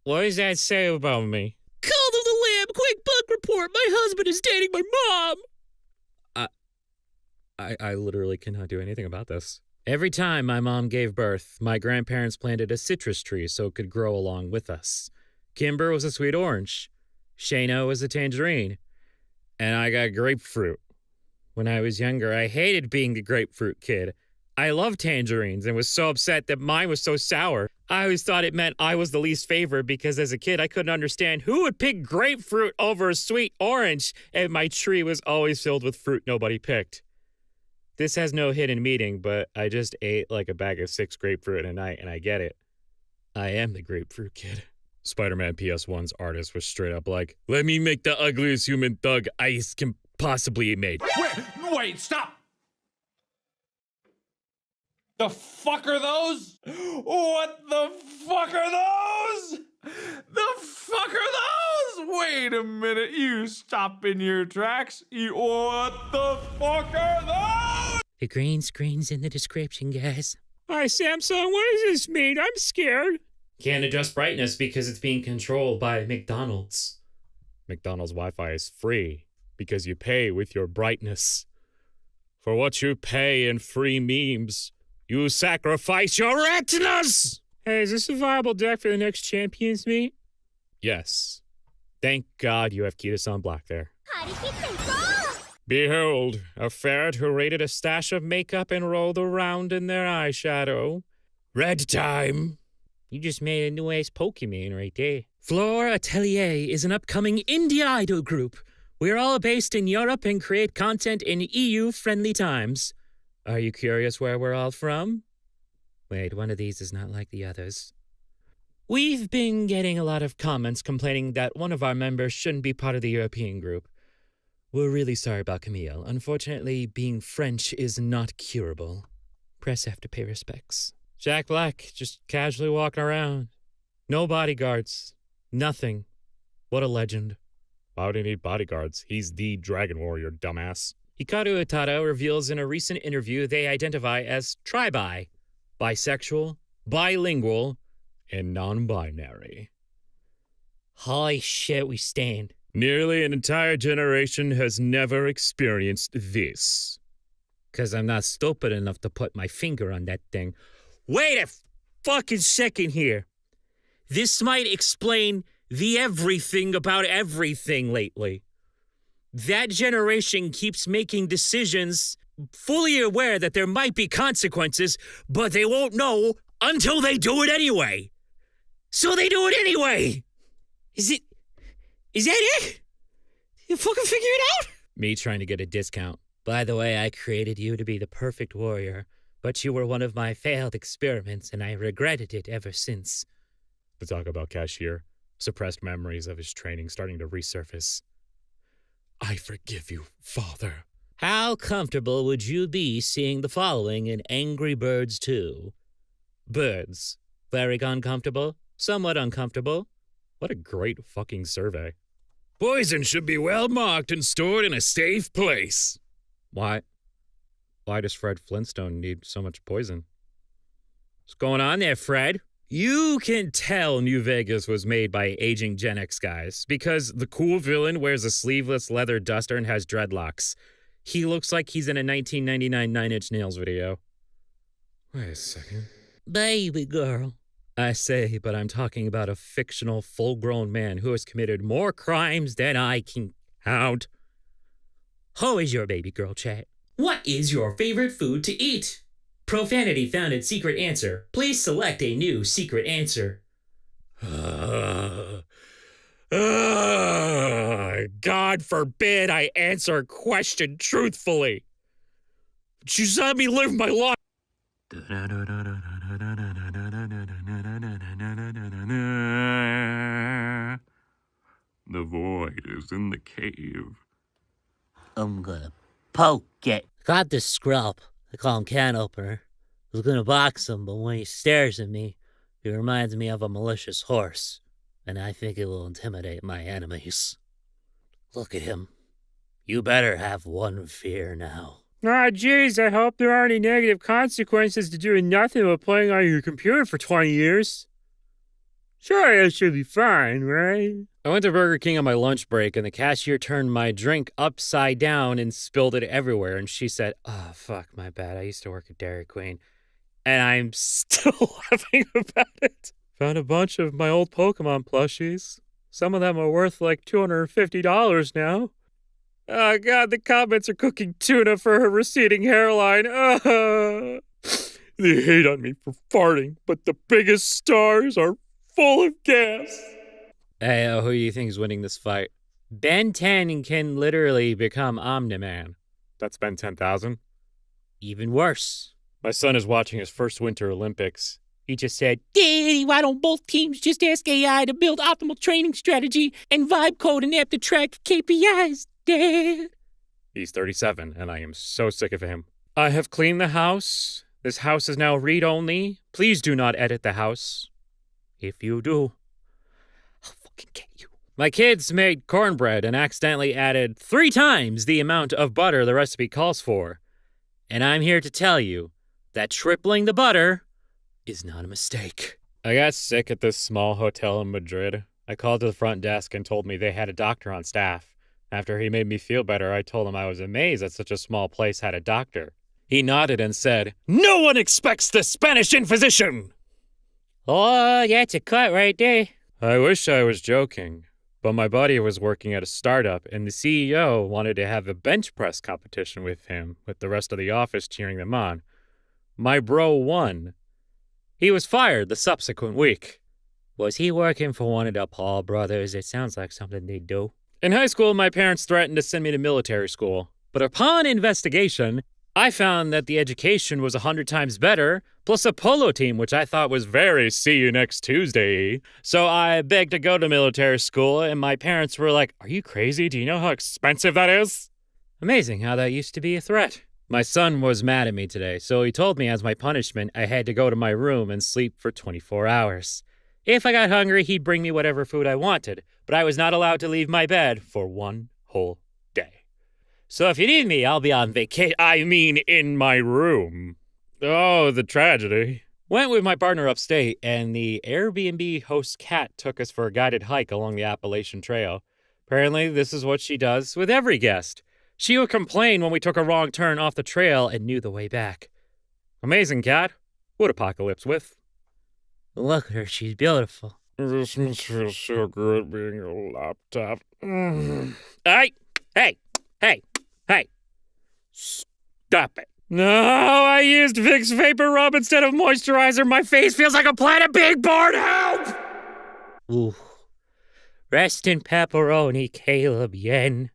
B: What does that say about me?
E: Call to the Lamb, quick bug report. My husband is dating my mom.
B: I literally cannot do anything about this. Every time my mom gave birth, my grandparents planted a citrus tree so it could grow along with us. Kimber was a sweet orange. Shayna was a tangerine. And I got grapefruit. When I was younger, I hated being the grapefruit kid. I loved tangerines and was so upset that mine was so sour. I always thought it meant I was the least favored because as a kid, I couldn't understand who would pick grapefruit over a sweet orange, and my tree was always filled with fruit nobody picked. This has no hidden meaning, but I just ate like a bag of 6 grapefruit in a night, and I get it. I am the grapefruit kid.
C: Spider-Man PS1's artist was straight up like, let me make the ugliest human thug ice can possibly made.
A: Wait, stop! The fuck are those? What the fuck are those? The fuck are those? Wait a minute, you stop in your tracks. What the fuck are those?
E: The green screen's in the description, guys.
B: Hi, Samsung, what does this mean? I'm scared. Can't adjust brightness because it's being controlled by McDonald's.
C: McDonald's Wi-Fi is free because you pay with your brightness. For what you pay in free memes, you sacrifice your retinas!
B: Hey, is this a viable deck for the next Champions meet?
C: Yes. Thank God you have Kita-san Black there. Behold, a ferret who raided a stash of makeup and rolled around in their eyeshadow. Red time!
E: You just made a new ace Pokemon right there. Fleur Atelier is an upcoming indie idol group. We're all based in Europe and create content in EU-friendly times. Are you curious where we're all from? Wait, one of these is not like the others. We've been getting a lot of comments complaining that one of our members shouldn't be part of the European group. We're really sorry about Camille. Unfortunately, being French is not curable. Press F to pay respects.
B: Jack Black, just casually walking around. No bodyguards. Nothing. What a legend.
C: Why would he need bodyguards? He's the Dragon Warrior, dumbass.
B: Hikaru Utada reveals in a recent interview they identify as tri-bi, bisexual, bilingual, and non-binary.
E: Holy shit, we stand.
C: Nearly an entire generation has never experienced this.
E: 'Cause I'm not stupid enough to put my finger on that thing. Wait a fucking second here. This might explain the everything about everything lately. That generation keeps making decisions fully aware that there might be consequences, but they won't know until they do it anyway. So they do it anyway. Is that it? You fucking figure it out?
B: Me trying to get a discount.
E: By the way, I created you to be the perfect warrior, but you were one of my failed experiments, and I regretted it ever since.
C: To talk about Cashier, suppressed memories of his training starting to resurface. I forgive you, Father.
E: How comfortable would you be seeing the following in Angry Birds 2? Birds. Very uncomfortable. Somewhat uncomfortable.
C: What a great fucking survey.
F: Poison should be well marked and stored in a safe place.
C: Why does Fred Flintstone need so much poison?
E: What's going on there, Fred?
B: You can tell New Vegas was made by aging Gen X guys because the cool villain wears a sleeveless leather duster and has dreadlocks. He looks like he's in a 1999 Nine Inch Nails video. Wait a second.
E: Baby girl.
B: I say, but I'm talking about a fictional full-grown man who has committed more crimes than I can count.
E: Who is your baby girl, chat?
H: What is your favorite food to eat? Profanity found in secret answer. Please select a new secret answer.
B: God forbid I answer a question truthfully. Just let me live my life.
C: The void is in the cave.
G: I'm gonna poke it.
E: Got this scrub. I call him Can Opener. I was gonna box him, but when he stares at me, he reminds me of a malicious horse, and I think it will intimidate my enemies. Look at him. You better have one fear now.
C: Ah, jeez, I hope there aren't any negative consequences to doing nothing but playing on your computer for 20 years. Sure, it should be fine, right?
B: I went to Burger King on my lunch break, and the cashier turned my drink upside down and spilled it everywhere. And she said, "Oh, fuck, my bad. I used to work at Dairy Queen." And I'm still laughing about it. Found a bunch of my old Pokemon plushies. Some of them are worth like $250 now. Oh, God, the comments are cooking tuna for her receding hairline.
C: They hate on me for farting, but the biggest stars are full of gas.
B: Hey, who do you think is winning this fight? Ben 10 can literally become Omni-Man.
C: That's been 10,000.
E: Even worse.
B: My son is watching his first Winter Olympics.
E: He just said, Daddy, why don't both teams just ask AI to build optimal training strategy and vibe code an app to track KPIs, Dad?
B: He's 37, and I am so sick of him. I have cleaned the house. This house is now read-only. Please do not edit the house. If you do, I'll fucking get you. My kids made cornbread and accidentally added 3 times the amount of butter the recipe calls for. And I'm here to tell you that tripling the butter is not a mistake. I got sick at this small hotel in Madrid. I called to the front desk and told me they had a doctor on staff. After he made me feel better, I told him I was amazed that such a small place had a doctor. He nodded and said, "No one expects the Spanish Inquisition!"
E: Oh, that's a cut right there.
B: I wish I was joking, but my buddy was working at a startup, and the CEO wanted to have a bench press competition with him, with the rest of the office cheering them on. My bro won. He was fired the subsequent week.
E: Was he working for one of the Paul brothers? It sounds like something they do.
B: In high school, my parents threatened to send me to military school, but upon investigation, I found that the education was 100 times better, plus a polo team, which I thought was very see you next Tuesday. So I begged to go to military school, and my parents were like, "Are you crazy? Do you know how expensive that is?" Amazing how that used to be a threat. My son was mad at me today, so he told me as my punishment I had to go to my room and sleep for 24 hours. If I got hungry, he'd bring me whatever food I wanted, but I was not allowed to leave my bed for 1 whole day. So if you need me, I'll be on vacation. I mean, in my room. Oh, the tragedy. Went with my partner upstate, and the Airbnb host Kat took us for a guided hike along the Appalachian Trail. Apparently, this is what she does with every guest. She would complain when we took a wrong turn off the trail and knew the way back. Amazing, Kat. What apocalypse with?
E: Look at her, she's beautiful.
C: This must feel so good being a laptop.
B: Hey. Stop it. No, I used Vicks Vapor Rub instead of moisturizer. My face feels like a planet big board. Help!
E: Ooh. Rest in pepperoni, Caleb Yen.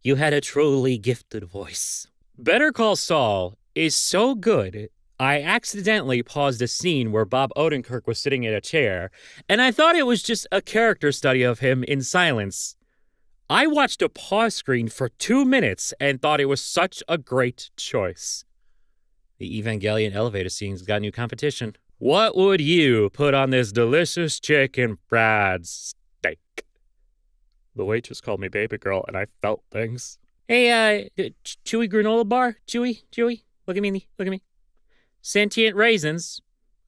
E: You had a truly gifted voice.
B: Better Call Saul is so good, I accidentally paused a scene where Bob Odenkirk was sitting in a chair, and I thought it was just a character study of him in silence. I watched a pause screen for 2 minutes and thought it was such a great choice. The Evangelion elevator scene's got new competition. What would you put on this delicious chicken fried steak? The waitress called me baby girl, and I felt things.
E: Hey, Chewy granola bar? Chewy? Look at me. Sentient raisins.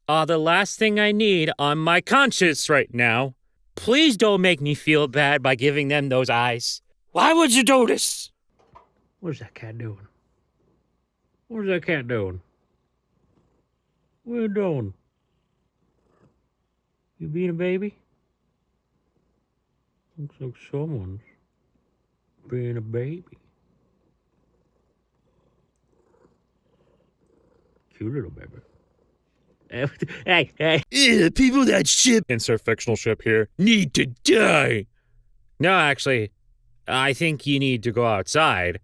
B: are the last thing I need on my conscience right now. Please don't make me feel bad by giving them those eyes. Why would you do this?
G: What's that cat doing? What's that cat doing? What are you doing? You being a baby? Looks like someone's being a baby. Cute little baby. Hey.
F: The people that ship,
C: Insert fictional ship here.
F: need to die.
B: No, actually, I think you need to go outside.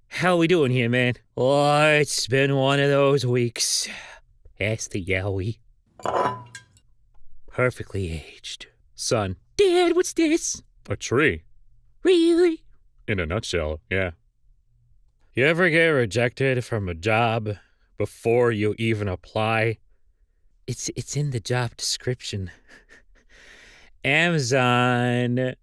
B: How we doing here, man? Oh, it's been one of those weeks. That's the yowie. Perfectly aged.
C: Son.
E: Dad, what's this?
C: A tree.
E: Really?
C: In a nutshell, yeah.
B: You ever get rejected from a job before you even apply? It's in the job description. Amazon,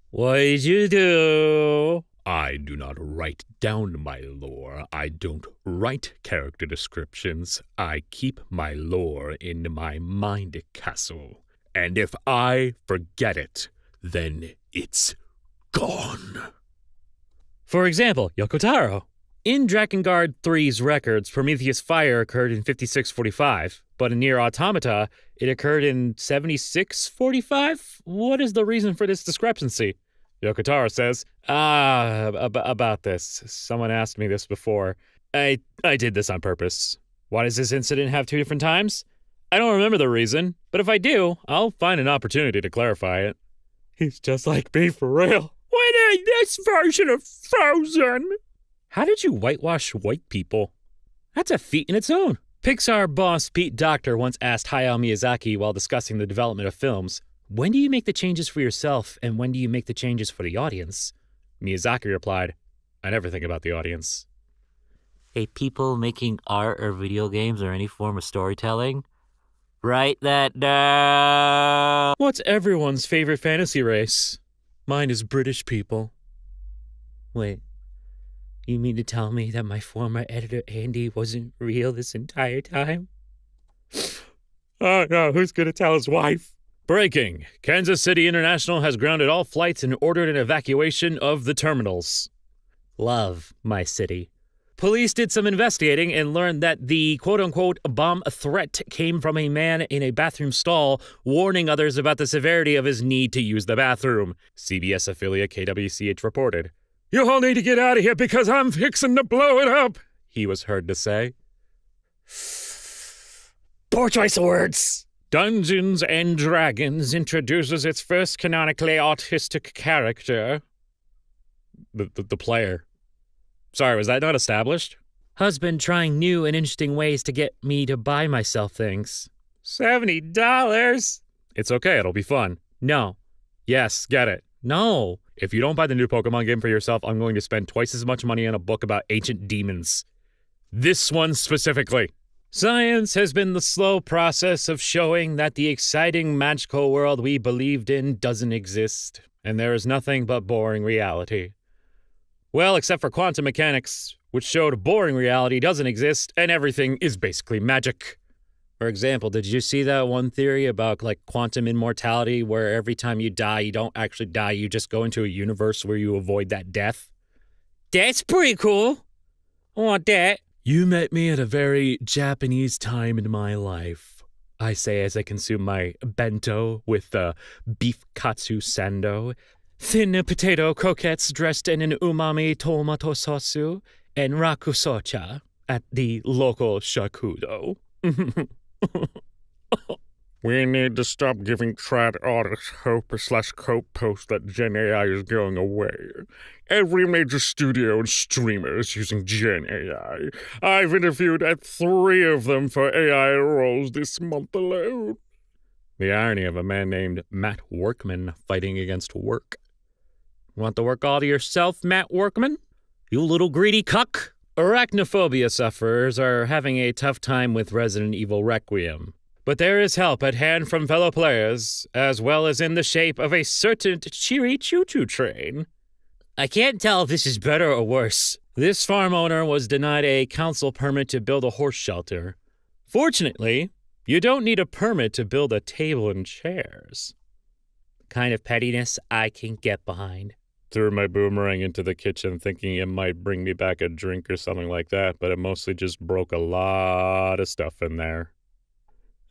B: what did you do?
C: I do not write down my lore. I don't write character descriptions. I keep my lore in my mind castle. And if I forget it, then it's gone.
B: For example, Yokotaro. In Drakengard 3's records, Prometheus' fire occurred in 5645, but in Nier Automata, it occurred in 7645? What is the reason for this discrepancy?
C: Yokotaro says,
B: About this. Someone asked me this before. I did this on purpose. Why does this incident have 2 different times? I don't remember the reason, but if I do, I'll find an opportunity to clarify it.
C: he's just like me for real.
E: When ain't this version of Frozen?
B: How did you whitewash white people? That's a feat in its own. Pixar boss Pete Docter once asked Hayao Miyazaki while discussing the development of films, when do you make the changes for yourself and when do you make the changes for the audience? Miyazaki replied, I never think about the audience.
I: Hey, people making art or video games or any form of storytelling, write that down.
B: What's everyone's favorite fantasy race? Mine is British people. Wait, you mean to tell me that my former editor Andy wasn't real this entire time?
C: Oh no, who's gonna tell his wife? Breaking. Kansas City International has grounded all flights and ordered an evacuation of the terminals.
B: Love my city. Police did some investigating and learned that the quote-unquote bomb threat came from a man in a bathroom stall warning others about the severity of his need to use the bathroom, CBS affiliate KWCH reported.
C: You all need to get out of here because I'm fixing to blow it up, he was heard to say.
B: Poor choice of words.
C: Dungeons and Dragons introduces its first canonically autistic character. The player. Sorry, was that not established?
B: Husband trying new and interesting ways to get me to buy myself things.
C: $70? It's okay, it'll be fun.
B: No.
C: Yes, get it.
B: No.
C: If you don't buy the new Pokemon game for yourself, I'm going to spend twice as much money on a book about ancient demons. This one specifically.
B: Science has been the slow process of showing that the exciting magical world we believed in doesn't exist, and there is nothing but boring reality. Well, except for quantum mechanics, which showed boring reality doesn't exist and everything is basically magic. For example, did you see that one theory about quantum immortality where every time you die, you don't actually die, you just go into a universe where you avoid that death?
E: That's pretty cool. I want that.
C: You met me at a very Japanese time in my life, I say as I consume my bento with beef katsu sando, thin potato croquettes dressed in an umami tomato sauce, and rakusocha at the local shakudo. We need to stop giving trad artists hope/cope post that Gen AI is going away. Every major studio and streamer is using Gen AI. I've interviewed at 3 of them for AI roles this month alone. The irony of a man named Matt Workman fighting against work.
B: Want the work all to yourself, Matt Workman? You little greedy cuck? Arachnophobia sufferers are having a tough time with Resident Evil Requiem. But there is help at hand from fellow players, as well as in the shape of a certain cheery choo-choo train. I can't tell if this is better or worse. This farm owner was denied a council permit to build a horse shelter. Fortunately, You don't need a permit to build a table and chairs. Kind of pettiness I can get behind.
C: Threw my boomerang into the kitchen thinking it might bring me back a drink or something like that, but it mostly just broke a lot of stuff in there.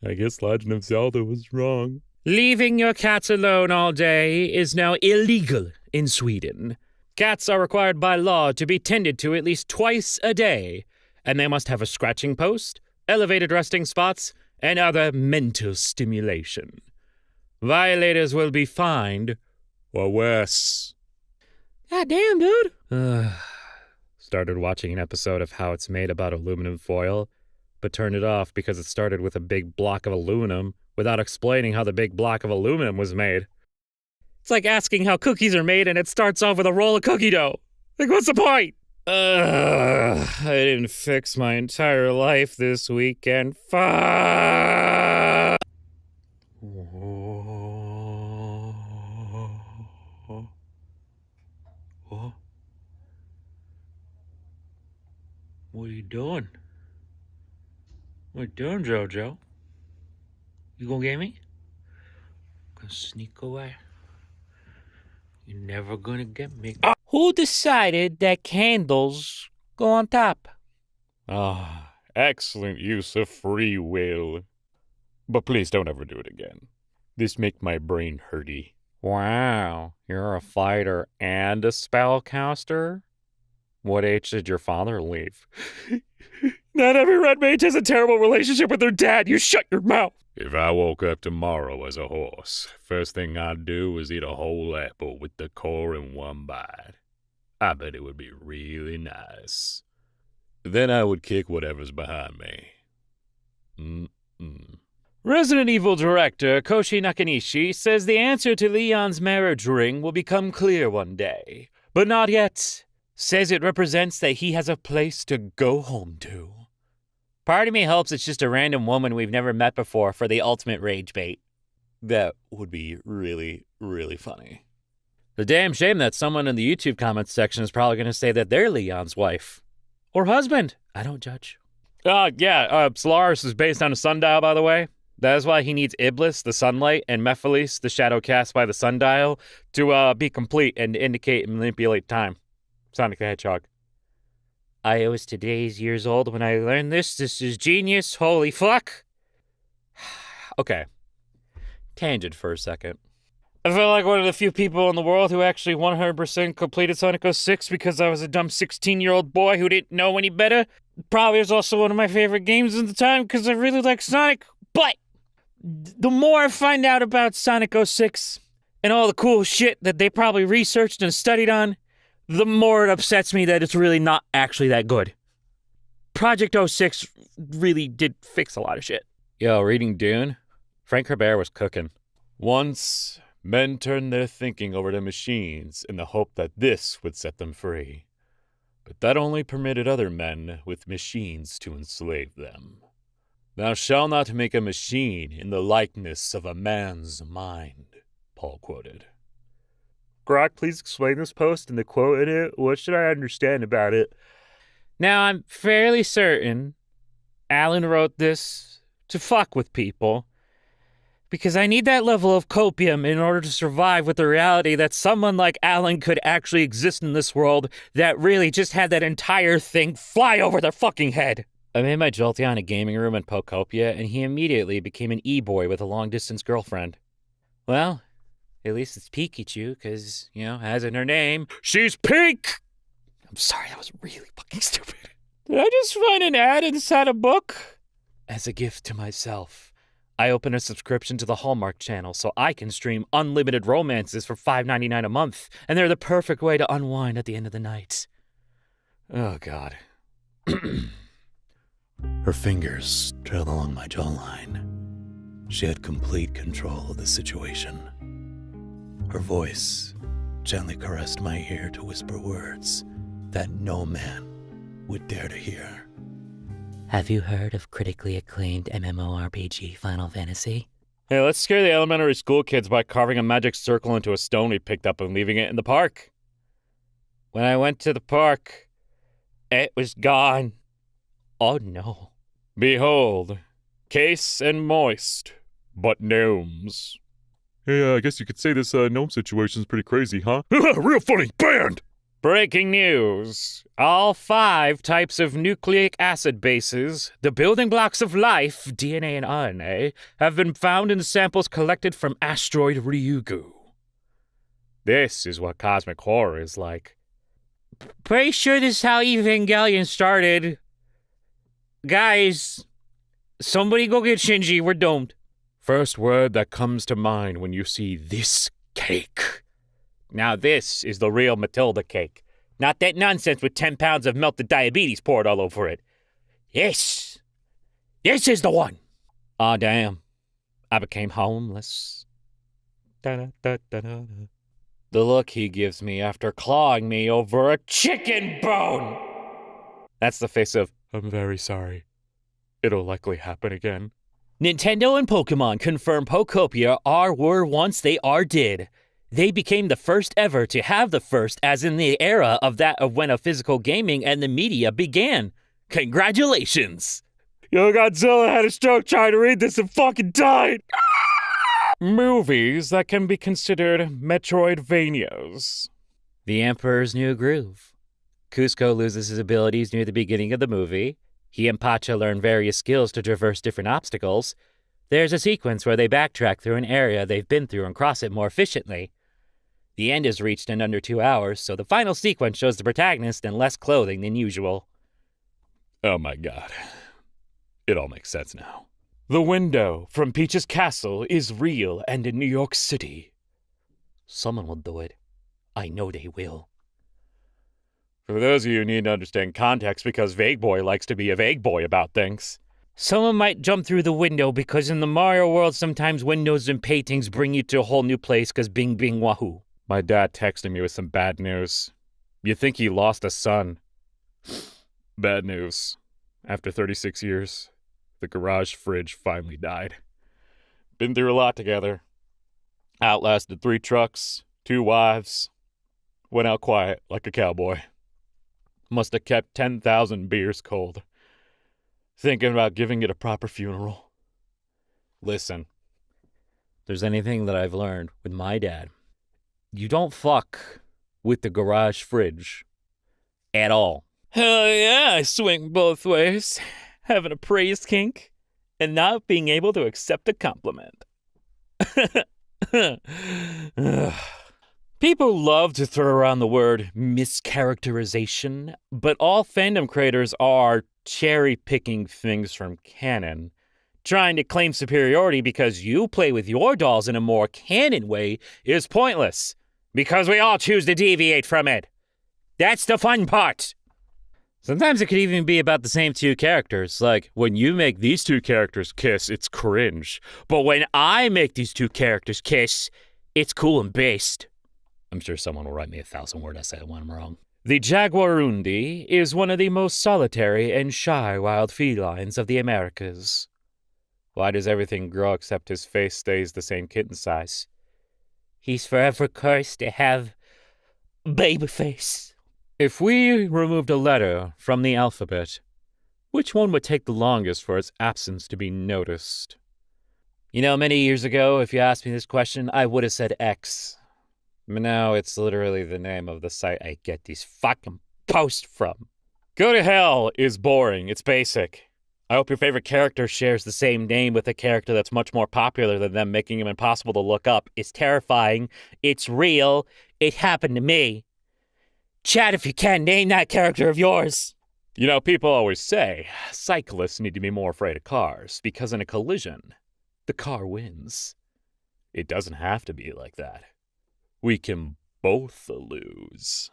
C: I guess Legend of Zelda was wrong.
B: Leaving your cats alone all day is now illegal in Sweden. Cats are required by law to be tended to at least twice a day, and they must have a scratching post, elevated resting spots, and other mental stimulation. Violators will be fined or worse.
E: God damn, dude.
B: Started watching an episode of How It's Made about aluminum foil, but turned it off because it started with a big block of aluminum without explaining how the big block of aluminum was made. It's like asking how cookies are made and it starts off with a roll of cookie dough. Like, what's the point? I didn't fix my entire life this weekend. Fuck!
A: What are you doing? What are you doing, JoJo? You gonna get me? Gonna sneak away. You're never gonna get me.
E: Who decided that candles go on top?
C: Excellent use of free will. But please don't ever do it again. This make my brain hurty.
B: Wow, you're a fighter and a spellcaster? What age did your father leave?
C: Not every red mage has a terrible relationship with their dad. You shut your mouth. If I woke up tomorrow as a horse, first thing I'd do is eat a whole apple with the core in one bite. I bet it would be really nice. Then I would kick whatever's behind me.
B: Resident Evil director Koshi Nakanishi says the answer to Leon's marriage ring will become clear one day, but not yet. Says it represents that he has a place to go home to. Part of me hopes it's just a random woman we've never met before for the ultimate rage bait. That would be really, really funny. The damn shame that someone in the YouTube comments section is probably going to say that they're Leon's wife. Or husband. I don't judge.
C: Solaris is based on a sundial, by the way. That is why he needs Iblis, the sunlight, and Mephiles, the shadow cast by the sundial, to be complete and indicate and manipulate time. Sonic the Hedgehog.
E: I was today's years old when I learned this. This is genius. Holy fuck.
B: Okay. Tangent for a second. I feel like one of the few people in the world who actually 100% completed Sonic 06 because I was a dumb 16-year-old boy who didn't know any better. Probably was also one of my favorite games at the time because I really like Sonic. But the more I find out about Sonic 06 and all the cool shit that they probably researched and studied on, the more it upsets me that it's really not actually that good. Project 06 really did fix a lot of shit.
C: Yo, reading Dune? Frank Herbert was cooking. Once, men turned their thinking over to machines in the hope that this would set them free. But that only permitted other men with machines to enslave them. Thou shalt not make a machine in the likeness of a man's mind, Paul quoted.
B: Grok, please explain this post and the quote in it. What should I understand about it? Now, I'm fairly certain Alan wrote this to fuck with people because I need that level of copium in order to survive with the reality that someone like Alan could actually exist in this world that really just had that entire thing fly over their fucking head. I made my Jolteon a gaming room in Pokopia, and he immediately became an e-boy with a long-distance girlfriend. Well, at least it's Pikachu, because, as in her name, she's pink! I'm sorry, that was really fucking stupid. Did I just find an ad inside a book? As a gift to myself, I opened a subscription to the Hallmark Channel so I can stream unlimited romances for $5.99 a month, and they're the perfect way to unwind at the end of the night. Oh, God.
J: Her fingers trailed along my jawline. She had complete control of the situation. Her voice gently caressed my ear to whisper words that no man would dare to hear.
I: Have you heard of critically acclaimed MMORPG Final Fantasy?
C: Hey, let's scare the elementary school kids by carving a magic circle into a stone we picked up and leaving it in the park.
B: When I went to the park, it was gone. Oh no.
C: Behold, Case and moist, but gnomes.
F: Hey, I guess you could say this gnome situation's pretty crazy, huh? Real funny, banned!
C: Breaking news. All 5 types of nucleic acid bases, the building blocks of life, DNA and RNA, have been found in samples collected from asteroid Ryugu. This is what cosmic horror is like.
E: Pretty sure this is how Evangelion started. Guys, somebody go get Shinji, we're domed.
C: First word that comes to mind when you see this cake. Now this is the real Matilda cake. Not that nonsense with 10 pounds of melted diabetes poured all over it. This is the one. Aw, damn. I became homeless. Da-da-da-da-da. The look he gives me after clawing me over a chicken bone. That's the face of,
F: I'm very sorry. It'll likely happen again.
E: Nintendo and Pokemon confirm Pokopia were once they did. They became the first ever to have the first, as in the era of when a physical gaming and the media began. Congratulations!
C: Yo, Godzilla had a stroke trying to read this and fucking died! Movies that can be considered Metroidvanias.
B: The Emperor's New Groove. Cusco loses his abilities near the beginning of the movie. He and Pacha learn various skills to traverse different obstacles. There's a sequence where they backtrack through an area they've been through and cross it more efficiently. The end is reached in under 2 hours, so the final sequence shows the protagonist in less clothing than usual.
C: Oh my god. It all makes sense now. The window from Peach's castle is real and in New York City.
B: Someone will do it. I know they will.
C: For those of you who need to understand context, because Vague Boy likes to be a vague boy about things.
E: Someone might jump through the window because in the Mario world sometimes windows and paintings bring you to a whole new place because bing bing wahoo.
C: My dad texted me with some bad news. You think he lost a son. Bad news. After 36 years, the garage fridge finally died. Been through a lot together. Outlasted 3 trucks, 2 wives. Went out quiet like a cowboy. Must have kept 10,000 beers cold. Thinking about giving it a proper funeral. Listen.
B: If there's anything that I've learned with my dad, you don't fuck with the garage fridge at all.
E: Hell yeah, I swing both ways. Having a praise kink and not being able to accept a compliment.
C: People love to throw around the word mischaracterization, but all fandom creators are cherry-picking things from canon. Trying to claim superiority because you play with your dolls in a more canon way is pointless, because we all choose to deviate from it. That's the fun part.
B: Sometimes it could even be about the same 2 characters. Like, when you make these 2 characters kiss, it's cringe.
E: But when I make these 2 characters kiss, it's cool and based.
B: I'm sure someone will write me a 1,000-word essay when I'm wrong.
C: The jaguarundi is one of the most solitary and shy wild felines of the Americas. Why does everything grow except his face stays the same kitten size?
E: He's forever cursed to have baby face.
C: If we removed a letter from the alphabet, which one would take the longest for its absence to be noticed?
B: You know, many years ago, if you asked me this question, I would have said X. But now it's literally the name of the site I get these fucking posts from.
C: Go to hell is boring. It's basic. I hope your favorite character shares the same name with a character that's much more popular than them, making him impossible to look up.
E: It's terrifying. It's real. It happened to me. Chat, if you can, name that character of yours.
C: You know, people always say cyclists need to be more afraid of cars because in a collision, the car wins. It doesn't have to be like that. We can both lose.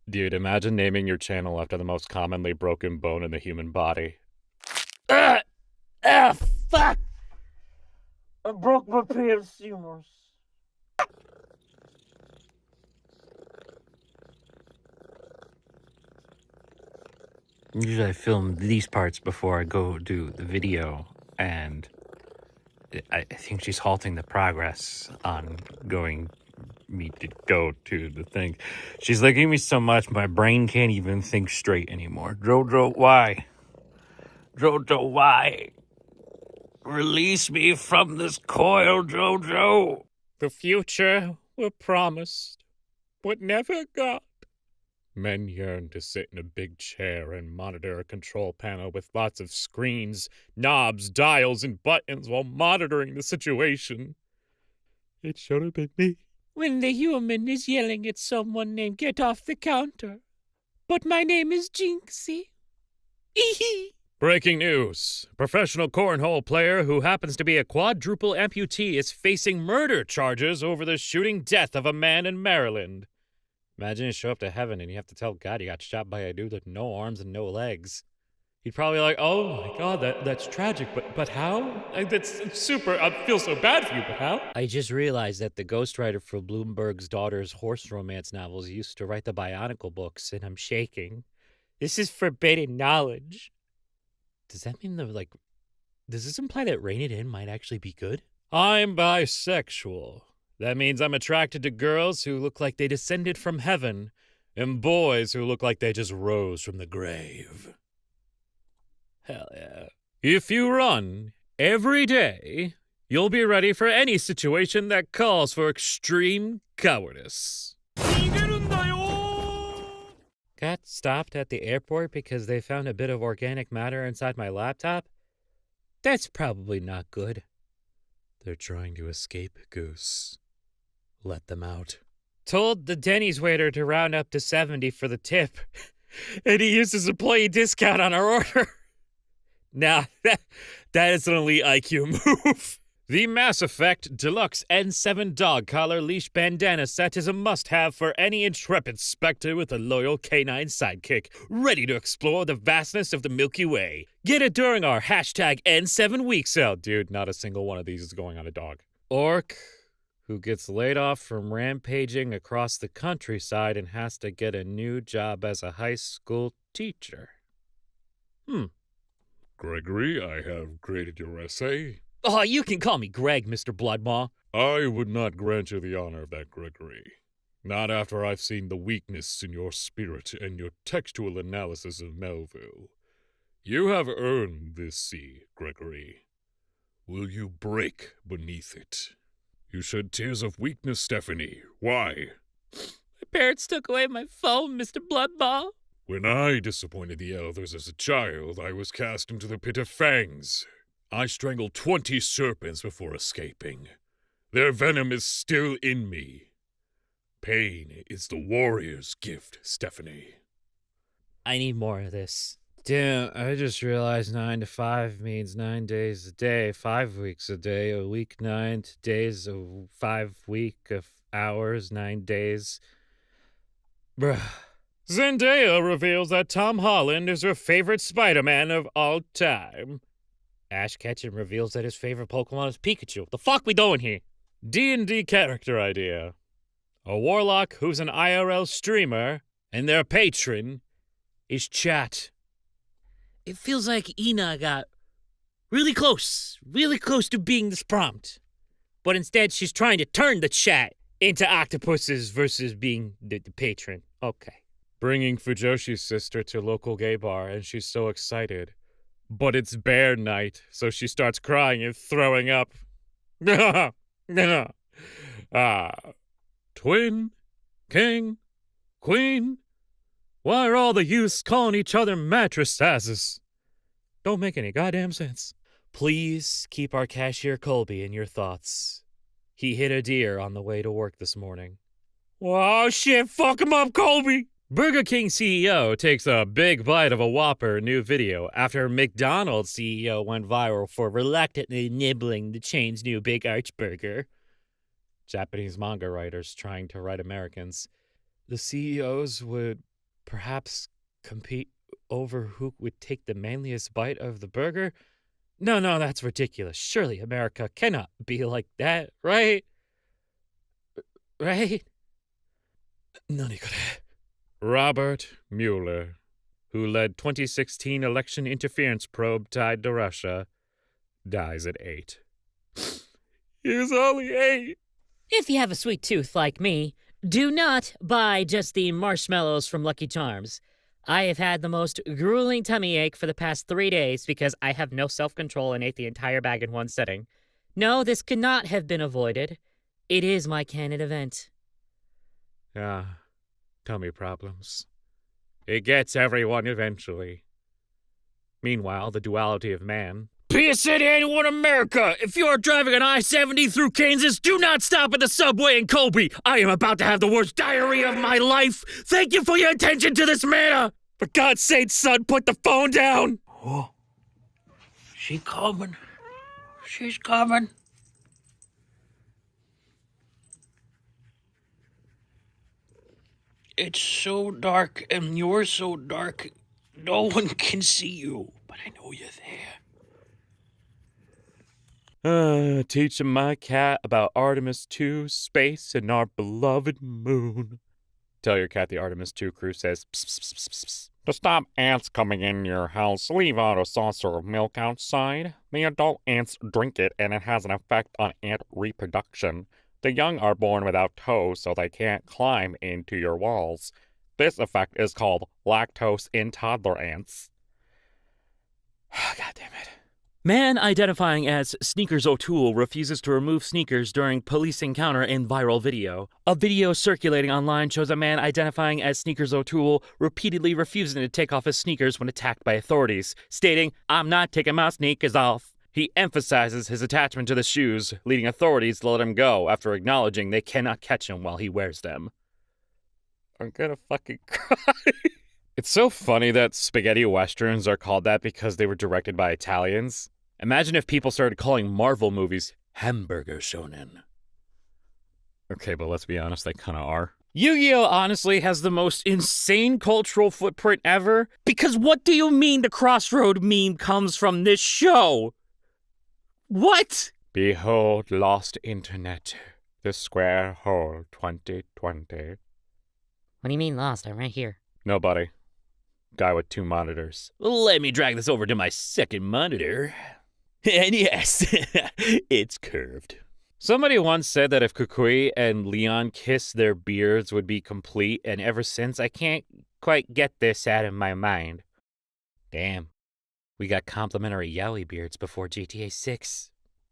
C: Dude, imagine naming your channel after the most commonly broken bone in the human body.
E: Fuck! I broke my pair of Seymours.
A: Usually I film these parts before I go do the video, and I think she's halting the progress on me to go to the thing. She's licking me so much my brain can't even think straight anymore. Jojo, why? Jojo, why? Release me from this coil, Jojo.
C: The future were promised, but never got. Men yearn to sit in a big chair and monitor a control panel with lots of screens, knobs, dials, and buttons while monitoring the situation. It should have been me.
E: When the human is yelling at someone named Get Off the Counter. But my name is Jinxie.
C: Breaking news. Professional cornhole player who happens to be a quadruple amputee is facing murder charges over the shooting death of a man in Maryland. Imagine you show up to heaven and you have to tell God you got shot by a dude with no arms and no legs. He'd probably be like, oh my God, that's tragic, but how? That's super, I feel so bad for you, but how?
B: I just realized that the ghostwriter for Bloomberg's daughter's horse romance novels used to write the Bionicle books, and I'm shaking. This is forbidden knowledge. Does that mean does this imply that Rein It In might actually be good?
C: I'm bisexual. That means I'm attracted to girls who look like they descended from heaven and boys who look like they just rose from the grave.
B: Hell yeah.
C: If you run every day, you'll be ready for any situation that calls for extreme cowardice.
B: Got stopped at the airport because they found a bit of organic matter inside my laptop? That's probably not good.
C: They're trying to escape, Goose. Let them out.
B: Told the Denny's waiter to round up to 70 for the tip, and he used his employee discount on our order. Nah, that is an elite IQ move.
C: The Mass Effect Deluxe N7 dog collar leash bandana set is a must-have for any intrepid Spectre with a loyal canine sidekick, ready to explore the vastness of the Milky Way. Get it during our hashtag N7 week sale.
B: Dude, not a single one of these is going on a dog. Orc who gets laid off from rampaging across the countryside and has to get a new job as a high school teacher.
K: Gregory, I have graded your essay.
B: Oh, you can call me Greg, Mr. Bloodmaw.
K: I would not grant you the honor of that, Gregory. Not after I've seen the weakness in your spirit and your textual analysis of Melville. You have earned this C, Gregory. Will you break beneath it? You shed tears of weakness, Stephanie. Why?
E: My parents took away my phone, Mr. Bloodmaw.
K: When I disappointed the elders as a child, I was cast into the pit of fangs. I strangled 20 serpents before escaping. Their venom is still in me. Pain is the warrior's gift, Stephanie.
B: I need more of this. Damn, I just realized 9 to 5 means 9 days a day, 5 weeks a day, a week 9 days, a 5 week of hours, 9 days. Bruh.
C: Zendaya reveals that Tom Holland is her favorite Spider-Man of all time.
B: Ash Ketchum reveals that his favorite Pokemon is Pikachu. What the fuck we doing here?
C: D&D character idea. A warlock who's an IRL streamer, and their patron is Chat.
E: It feels like Ina got really close to being this prompt. But instead, she's trying to turn the chat into octopuses versus being the patron. Okay.
C: Bringing Fujoshi's sister to local gay bar, and she's so excited. But it's bear night, so she starts crying and throwing up. Twin, king, queen. Why are all the youths calling each other mattress asses? Don't make any goddamn sense.
B: Please keep our cashier Colby in your thoughts. He hit a deer on the way to work this morning.
C: Oh shit, fuck him up, Colby! Burger King CEO takes a big bite of a Whopper new video after McDonald's CEO went viral for reluctantly nibbling the chain's new Big Arch burger.
B: Japanese manga writers trying to write Americans. The CEOs would perhaps compete over who would take the manliest bite of the burger? No, that's ridiculous. Surely America cannot be like that, right? Right?
C: Robert Mueller, who led 2016 election interference probe tied to Russia, dies at 8. He was only 8.
E: If you have a sweet tooth like me, do not buy just the marshmallows from Lucky Charms. I have had the most grueling tummy ache for the past 3 days because I have no self-control and ate the entire bag in one sitting. No, this could not have been avoided. It is my canon event.
C: Yeah, tummy problems. It gets everyone eventually. Meanwhile, the duality of man.
B: PSA to anyone in America! If you are driving on I-70 through Kansas, do not stop at the subway in Colby! I am about to have the worst diarrhea of my life! Thank you for your attention to this matter! For God's sake, son, put the phone down!
A: Oh, she's coming. She's coming. It's so dark, and you're so dark, no one can see you, but I know you're there.
C: Teaching my cat about Artemis 2, space, and our beloved moon. Tell your cat the Artemis 2 crew says, pss, pss, pss, pss, pss. To stop ants coming in your house, leave out a saucer of milk outside. The adult ants drink it, and it has an effect on ant reproduction. The young are born without toes, so they can't climb into your walls. This effect is called lactose in toddler ants. God damn it.
B: Man identifying as Sneakers O'Toole refuses to remove sneakers during police encounter in viral video. A video circulating online shows a man identifying as Sneakers O'Toole repeatedly refusing to take off his sneakers when attacked by authorities, stating, "I'm not taking my sneakers off." He emphasizes his attachment to the shoes, leading authorities to let him go after acknowledging they cannot catch him while he wears them.
C: I'm gonna fucking cry. It's so funny that spaghetti westerns are called that because they were directed by Italians. Imagine if people started calling Marvel movies hamburger shonen. Okay, but let's be honest, they kind of are.
B: Yu-Gi-Oh! Honestly has the most insane cultural footprint ever. Because what do you mean the Crossroad meme comes from this show? What?
C: Behold, lost internet. The square hole 2020.
E: What do you mean lost? I'm right here.
C: Nobody. Guy with 2 monitors.
B: Let me drag this over to my second monitor. And yes, it's curved.
C: Somebody once said that if Kukui and Leon kissed, their beards would be complete, and ever since, I can't quite get this out of my mind.
B: Damn. We got complimentary yaoi beards before GTA 6.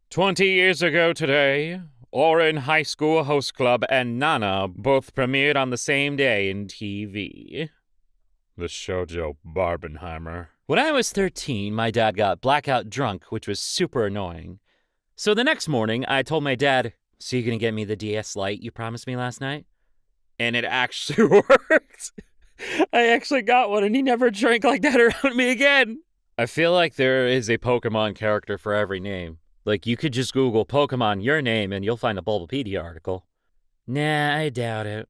C: 20 years ago today, Orin High School Host Club and Nana both premiered on the same day in TV. The shoujo Barbenheimer.
B: When I was 13, my dad got blackout drunk, which was super annoying. So the next morning, I told my dad, "So you gonna get me the DS Lite you promised me last night?"
C: And it actually worked. I actually got one, and he never drank like that around me again.
B: I feel like there is a Pokemon character for every name. Like, you could just Google Pokemon your name, and you'll find a Bulbapedia article. Nah, I doubt it.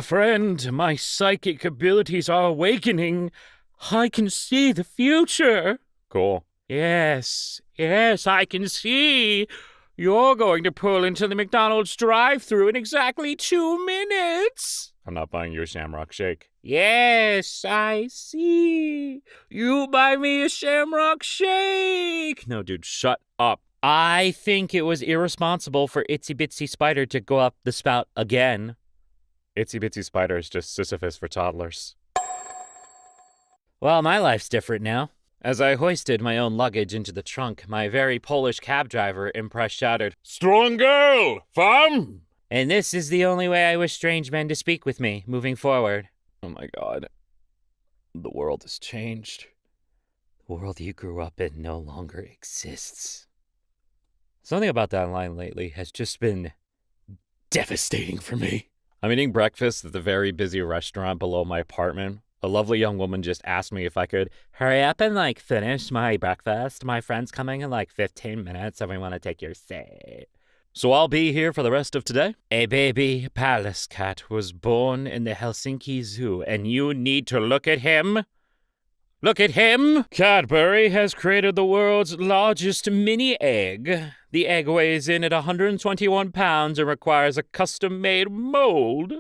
C: Friend, my psychic abilities are awakening. I can see the future. Cool.
B: Yes, I can see. You're going to pull into the McDonald's drive-thru in exactly 2 minutes.
C: I'm not buying you a Shamrock Shake.
B: Yes, I see. You buy me a Shamrock Shake. No, dude, shut up. I think it was irresponsible for Itsy Bitsy Spider to go up the spout again.
C: Itsy Bitsy Spider is just Sisyphus for toddlers.
B: Well, my life's different now. As I hoisted my own luggage into the trunk, my very Polish cab driver, impressed, shouted,
K: "Strong girl, fam!"
B: And this is the only way I wish strange men to speak with me, moving forward.
C: Oh my God. The world has changed.
B: The world you grew up in no longer exists. Something about that line lately has just been devastating for me.
C: I'm eating breakfast at the very busy restaurant below my apartment. A lovely young woman just asked me if I could
B: hurry up and, finish my breakfast. My friend's coming in, 15 minutes, and we want to take your seat.
C: So I'll be here for the rest of today?
B: A baby palace cat was born in the Helsinki Zoo, and you need to look at him. Look at him! Cadbury has created the world's largest mini egg. The egg weighs in at 121 pounds and requires a custom-made mold.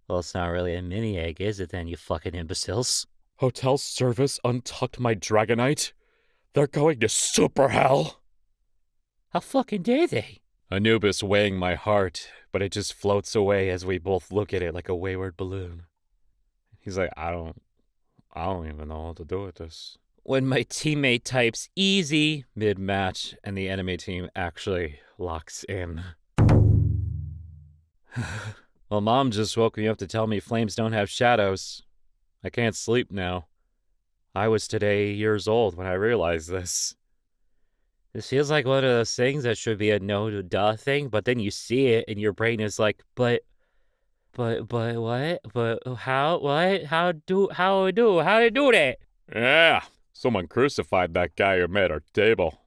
B: Well, it's not really a mini egg, is it then, you fucking imbeciles?
C: Hotel service untucked my Dragonite. They're going to super hell.
B: How fucking dare they?
C: Anubis weighing my heart, but it just floats away as we both look at it like a wayward balloon. He's like, I don't even know what to do with this.
B: When my teammate types easy mid-match and the enemy team actually locks in. Well, Mom just woke me up to tell me flames don't have shadows. I can't sleep now. I was today 8 years old when I realized this. This feels like one of those things that should be a no-duh thing, but then you see it and your brain is like, but what? But how? What? How do that?
C: Yeah, someone crucified that guy who made our table.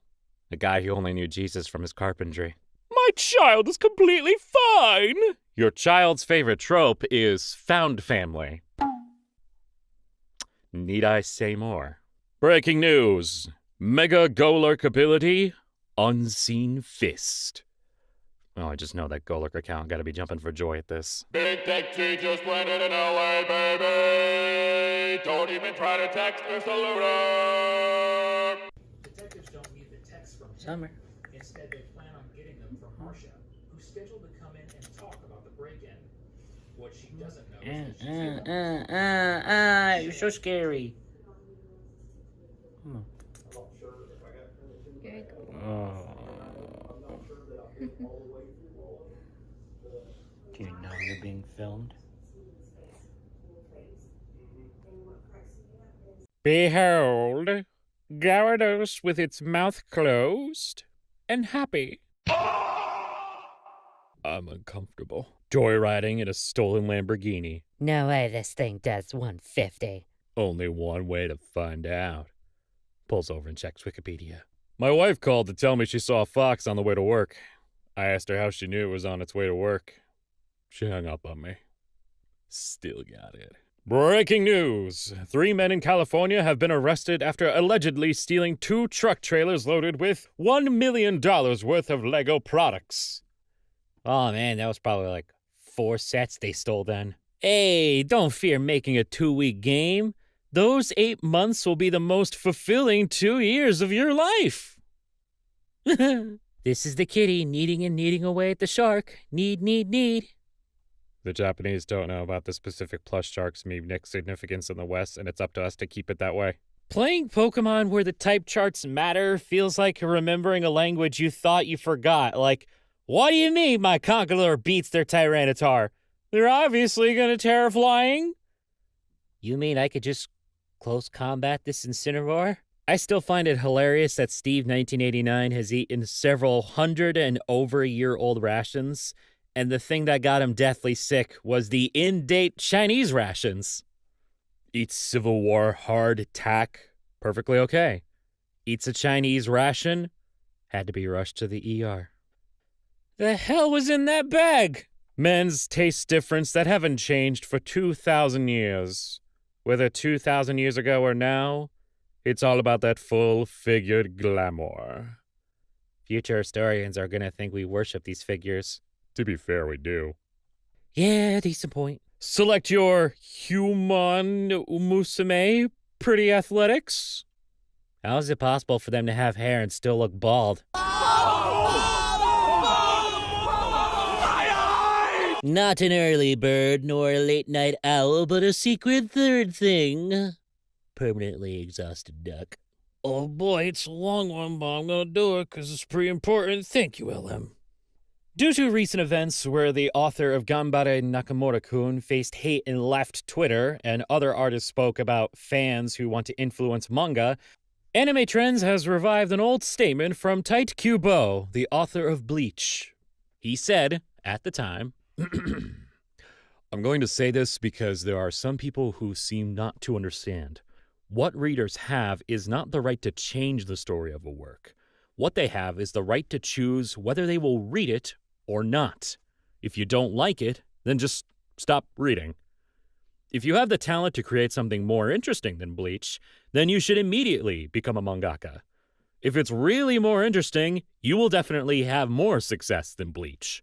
B: The guy who only knew Jesus from his carpentry.
C: My child is completely fine.
B: Your child's favorite trope is found family. Need I say more?
C: Breaking news. Mega Golurk ability, Unseen Fist.
B: Oh, I just know that Golurk account gotta be jumping for joy at this.
K: Big Tech T just landed in LA, baby. Don't even try to text Mr. Luda.
L: Detectives don't need the texts from
E: Summer.
L: Instead, they plan on getting them from Marsha, who's scheduled to come in and talk about the break-in. What she doesn't know is that she's
E: You're so scary. Do you know you're being filmed?
C: Behold, Gyarados with its mouth closed and happy. I'm uncomfortable. Joyriding in a stolen Lamborghini.
M: No way this thing does 150.
C: Only one way to find out. Pulls over and checks Wikipedia. My wife called to tell me she saw a fox on the way to work. I asked her how she knew it was on its way to work. She hung up on me. Still got it. Breaking news! 3 men in California have been arrested after allegedly stealing 2 truck trailers loaded with $1 million worth of Lego products.
B: Oh man, that was probably like 4 sets they stole then. Hey, don't fear making a 2-week game. Those 8 months will be the most fulfilling 2 years of your life. This is the kitty kneading and kneading away at the shark. Knead.
C: The Japanese don't know about the specific plush shark's unique significance in the West, and it's up to us to keep it that way.
B: Playing Pokemon where the type charts matter feels like remembering a language you thought you forgot. Like, what do you mean my Conkeldurr beats their Tyranitar? They're obviously gonna Terraflying. You mean I could just close combat this Incineroar? I still find it hilarious that Steve 1989 has eaten several hundred and over-a-year-old rations, and the thing that got him deathly sick was the in-date Chinese rations.
C: Eats Civil War hard attack.
B: Perfectly okay. Eats a Chinese ration. Had to be rushed to the ER. The hell was in that bag?
C: Men's taste difference that haven't changed for 2,000 years. Whether 2,000 years ago or now, it's all about that full-figured glamour.
B: Future historians are gonna think we worship these figures.
C: To be fair, we do.
B: Yeah, decent point.
C: Select your human musume, pretty athletics.
B: How is it possible for them to have hair and still look bald? Not an early bird nor a late night owl, but a secret third thing. Permanently exhausted duck.
E: Oh boy, it's a long one, but I'm gonna do it because it's pretty important. Thank you, LM.
B: Due to recent events where the author of Ganbare Nakamura-kun faced hate and left Twitter, and other artists spoke about fans who want to influence manga, Anime Trends has revived an old statement from Tite Kubo, the author of Bleach. He said, at the time,
C: I'm going to say this because there are some people who seem not to understand. What readers have is not the right to change the story of a work. What they have is the right to choose whether they will read it or not. If you don't like it, then just stop reading. If you have the talent to create something more interesting than Bleach, then you should immediately become a mangaka. If it's really more interesting, you will definitely have more success than Bleach.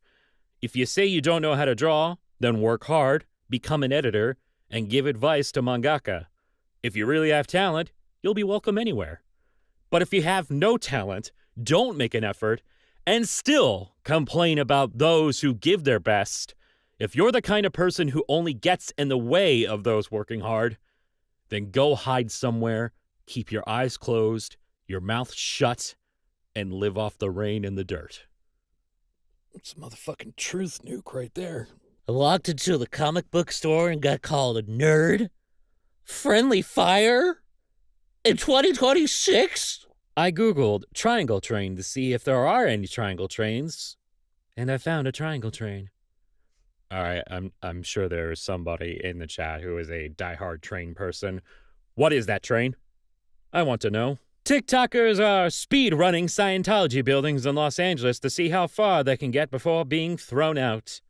C: If you say you don't know how to draw, then work hard, become an editor, and give advice to mangaka. If you really have talent, you'll be welcome anywhere. But if you have no talent, don't make an effort, and still complain about those who give their best,
B: If you're the kind of person who only gets in the way of those working hard, then go hide somewhere, keep your eyes closed, your mouth shut, and live off the rain and the dirt.
F: It's motherfucking truth nuke right there.
E: I walked into the comic book store and got called a nerd? Friendly fire? In 2026?
B: I Googled triangle train to see if there are any triangle trains, and I found a triangle train. All right, I'm sure there is somebody in the chat who is a diehard train person. What is that train? I want to know. TikTokers are speed running Scientology buildings in Los Angeles to see how far they can get before being thrown out.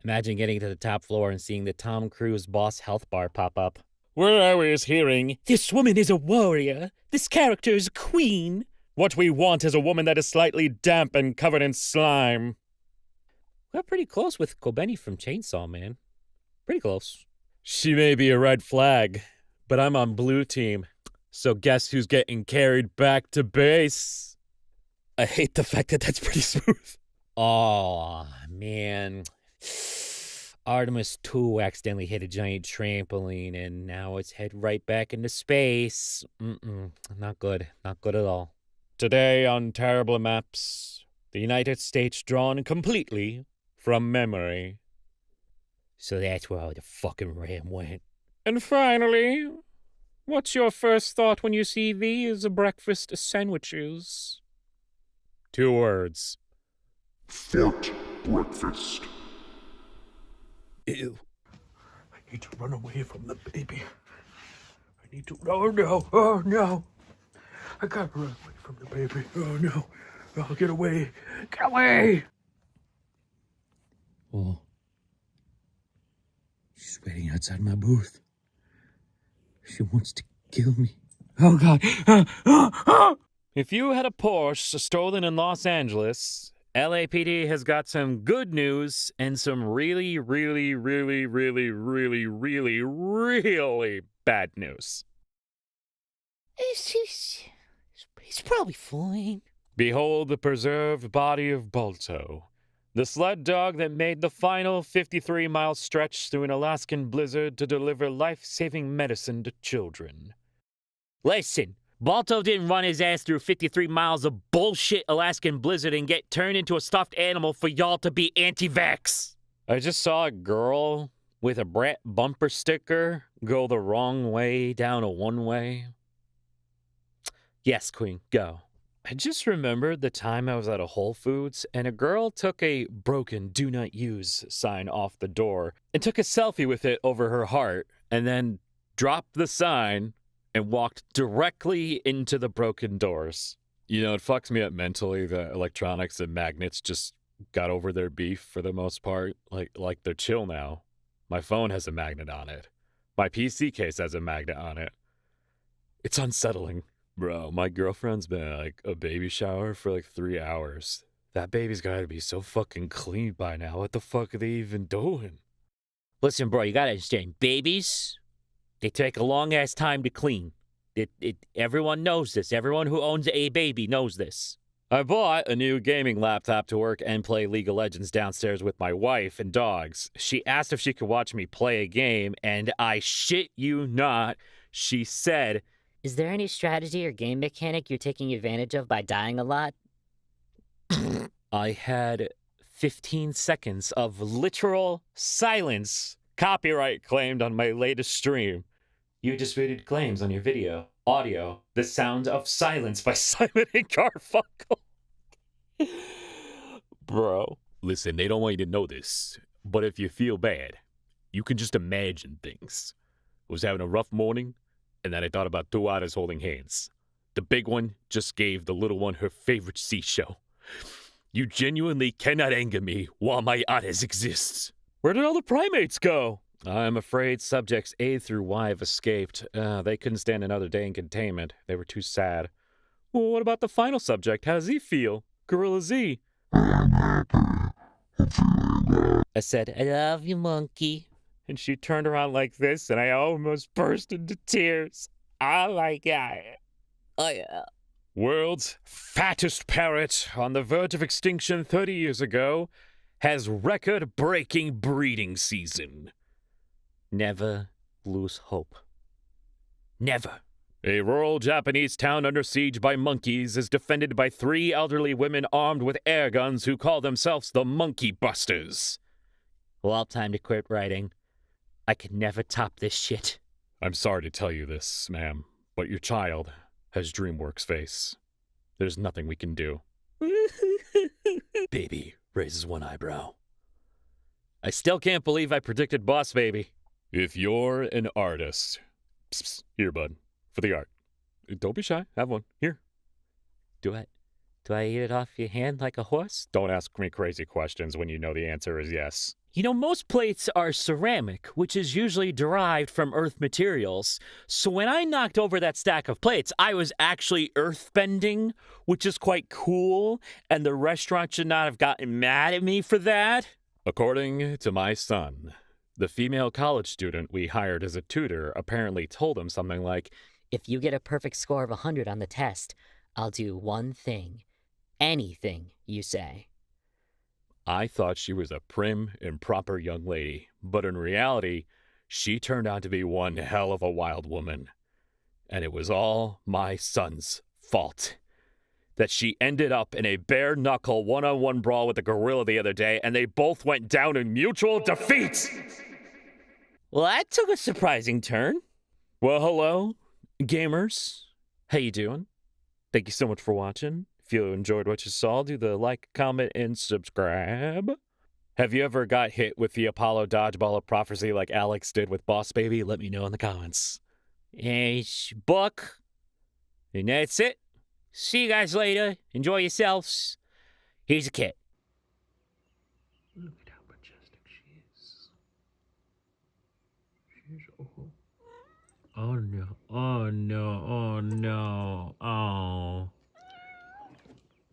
B: Imagine getting to the top floor and seeing the Tom Cruise Boss Health Bar pop up. We're always hearing,
E: this woman is a warrior. This character is a queen.
B: What we want is a woman that is slightly damp and covered in slime. We're pretty close with Kobeni from Chainsaw Man. Pretty close. She may be a red flag, but I'm on blue team. So guess who's getting carried back to base? I hate the fact that that's pretty smooth. Oh, man. Artemis 2 accidentally hit a giant trampoline, and now it's head right back into space. Not good. Not good at all. Today on Terrible Maps, the United States drawn completely from memory. So that's where all the fucking RAM went. And finally, what's your first thought when you see these breakfast sandwiches? 2 words.
N: Fort breakfast.
G: Ew. I need to run away from the baby. I need to. Oh no! Oh no! I gotta run away from the baby. Oh no! Oh, get away! Get away!
A: Oh. She's waiting outside my booth. She wants to kill me. Oh God!
B: If you had a Porsche stolen in Los Angeles, LAPD has got some good news and some really, really, really, really, really, really, really bad news.
E: He's probably fine.
B: Behold the preserved body of Balto, the sled dog that made the final 53-mile stretch through an Alaskan blizzard to deliver life-saving medicine to children.
E: Listen, Balto didn't run his ass through 53 miles of bullshit Alaskan blizzard and get turned into a stuffed animal for y'all to be anti-vax.
B: I just saw a girl with a Brat bumper sticker go the wrong way down a one-way. Yes, Queen, go. I just remembered the time I was at a Whole Foods and a girl took a broken "Do Not Use" sign off the door and took a selfie with it over her heart and then dropped the sign and walked directly into the broken doors. You know, it fucks me up mentally that electronics and magnets just got over their beef for the most part. Like they're chill now. My phone has a magnet on it. My PC case has a magnet on it. It's unsettling. Bro, my girlfriend's been at a baby shower for 3 hours. That baby's gotta be so fucking clean by now. What the fuck are they even doing?
E: Listen, bro, you gotta understand. Babies, they take a long-ass time to clean. Everyone knows this. Everyone who owns a baby knows this.
B: I bought a new gaming laptop to work and play League of Legends downstairs with my wife and dogs. She asked if she could watch me play a game, and I shit you not, she said,
M: "Is there any strategy or game mechanic you're taking advantage of by dying a lot?"
B: I had 15 seconds of literal silence copyright claimed on my latest stream. You disputed claims on your video, audio, The Sound of Silence by Simon and Garfunkel. Bro, listen, they don't want you to know this, but if you feel bad, you can just imagine things. I was having a rough morning, and then I thought about 2 otters holding hands. The big one just gave the little one her favorite seashell. You genuinely cannot anger me while my otters exist. Where did all the primates go? I'm afraid subjects A through Y have escaped. They couldn't stand another day in containment. They were too sad. Well, what about the final subject? How does he feel? Gorilla Z.
M: I said, "I love you, monkey."
B: And she turned around like this, and I almost burst into tears. Oh my God.
M: Oh yeah.
B: World's fattest parrot on the verge of extinction 30 years ago
C: has record-breaking breeding season.
B: Never lose hope. Never.
C: A rural Japanese town under siege by monkeys is defended by 3 elderly women armed with air guns who call themselves the Monkey Busters.
B: Well, time to quit writing. I could never top this shit.
C: I'm sorry to tell you this, ma'am, but your child has DreamWorks face. There's nothing we can do.
J: Baby raises one eyebrow.
B: I still can't believe I predicted Boss Baby.
C: If you're an artist, psst, here, bud, for the art. Don't be shy. Have one. Here.
B: Do I eat it off your hand like a horse?
C: Don't ask me crazy questions when you know the answer is yes.
B: You know, most plates are ceramic, which is usually derived from earth materials. So when I knocked over that stack of plates, I was actually earthbending, which is quite cool, and the restaurant should not have gotten mad at me for that.
C: According to my son, the female college student we hired as a tutor apparently told him something like,
M: If you get a perfect score of 100 on the test, I'll do one thing. Anything you say.
C: I thought she was a prim and proper young lady, but in reality, she turned out to be one hell of a wild woman. And it was all my son's fault. That she ended up in a bare-knuckle one-on-one brawl with a gorilla the other day, and they both went down in mutual defeat!
B: Well, that took a surprising turn.
C: Well, hello,
B: Gamers. How you doing? Thank you so much for watching. If you enjoyed what you saw, do the like, comment, and subscribe.
C: Have you ever got hit with the Apollo dodgeball of prophecy like Alex did with Boss Baby? Let me know in the comments.
B: It's Buck. And that's it. See you guys later. Enjoy yourselves. Here's a kit.
G: Look at how majestic she is. She's oh no, oh no, oh no, oh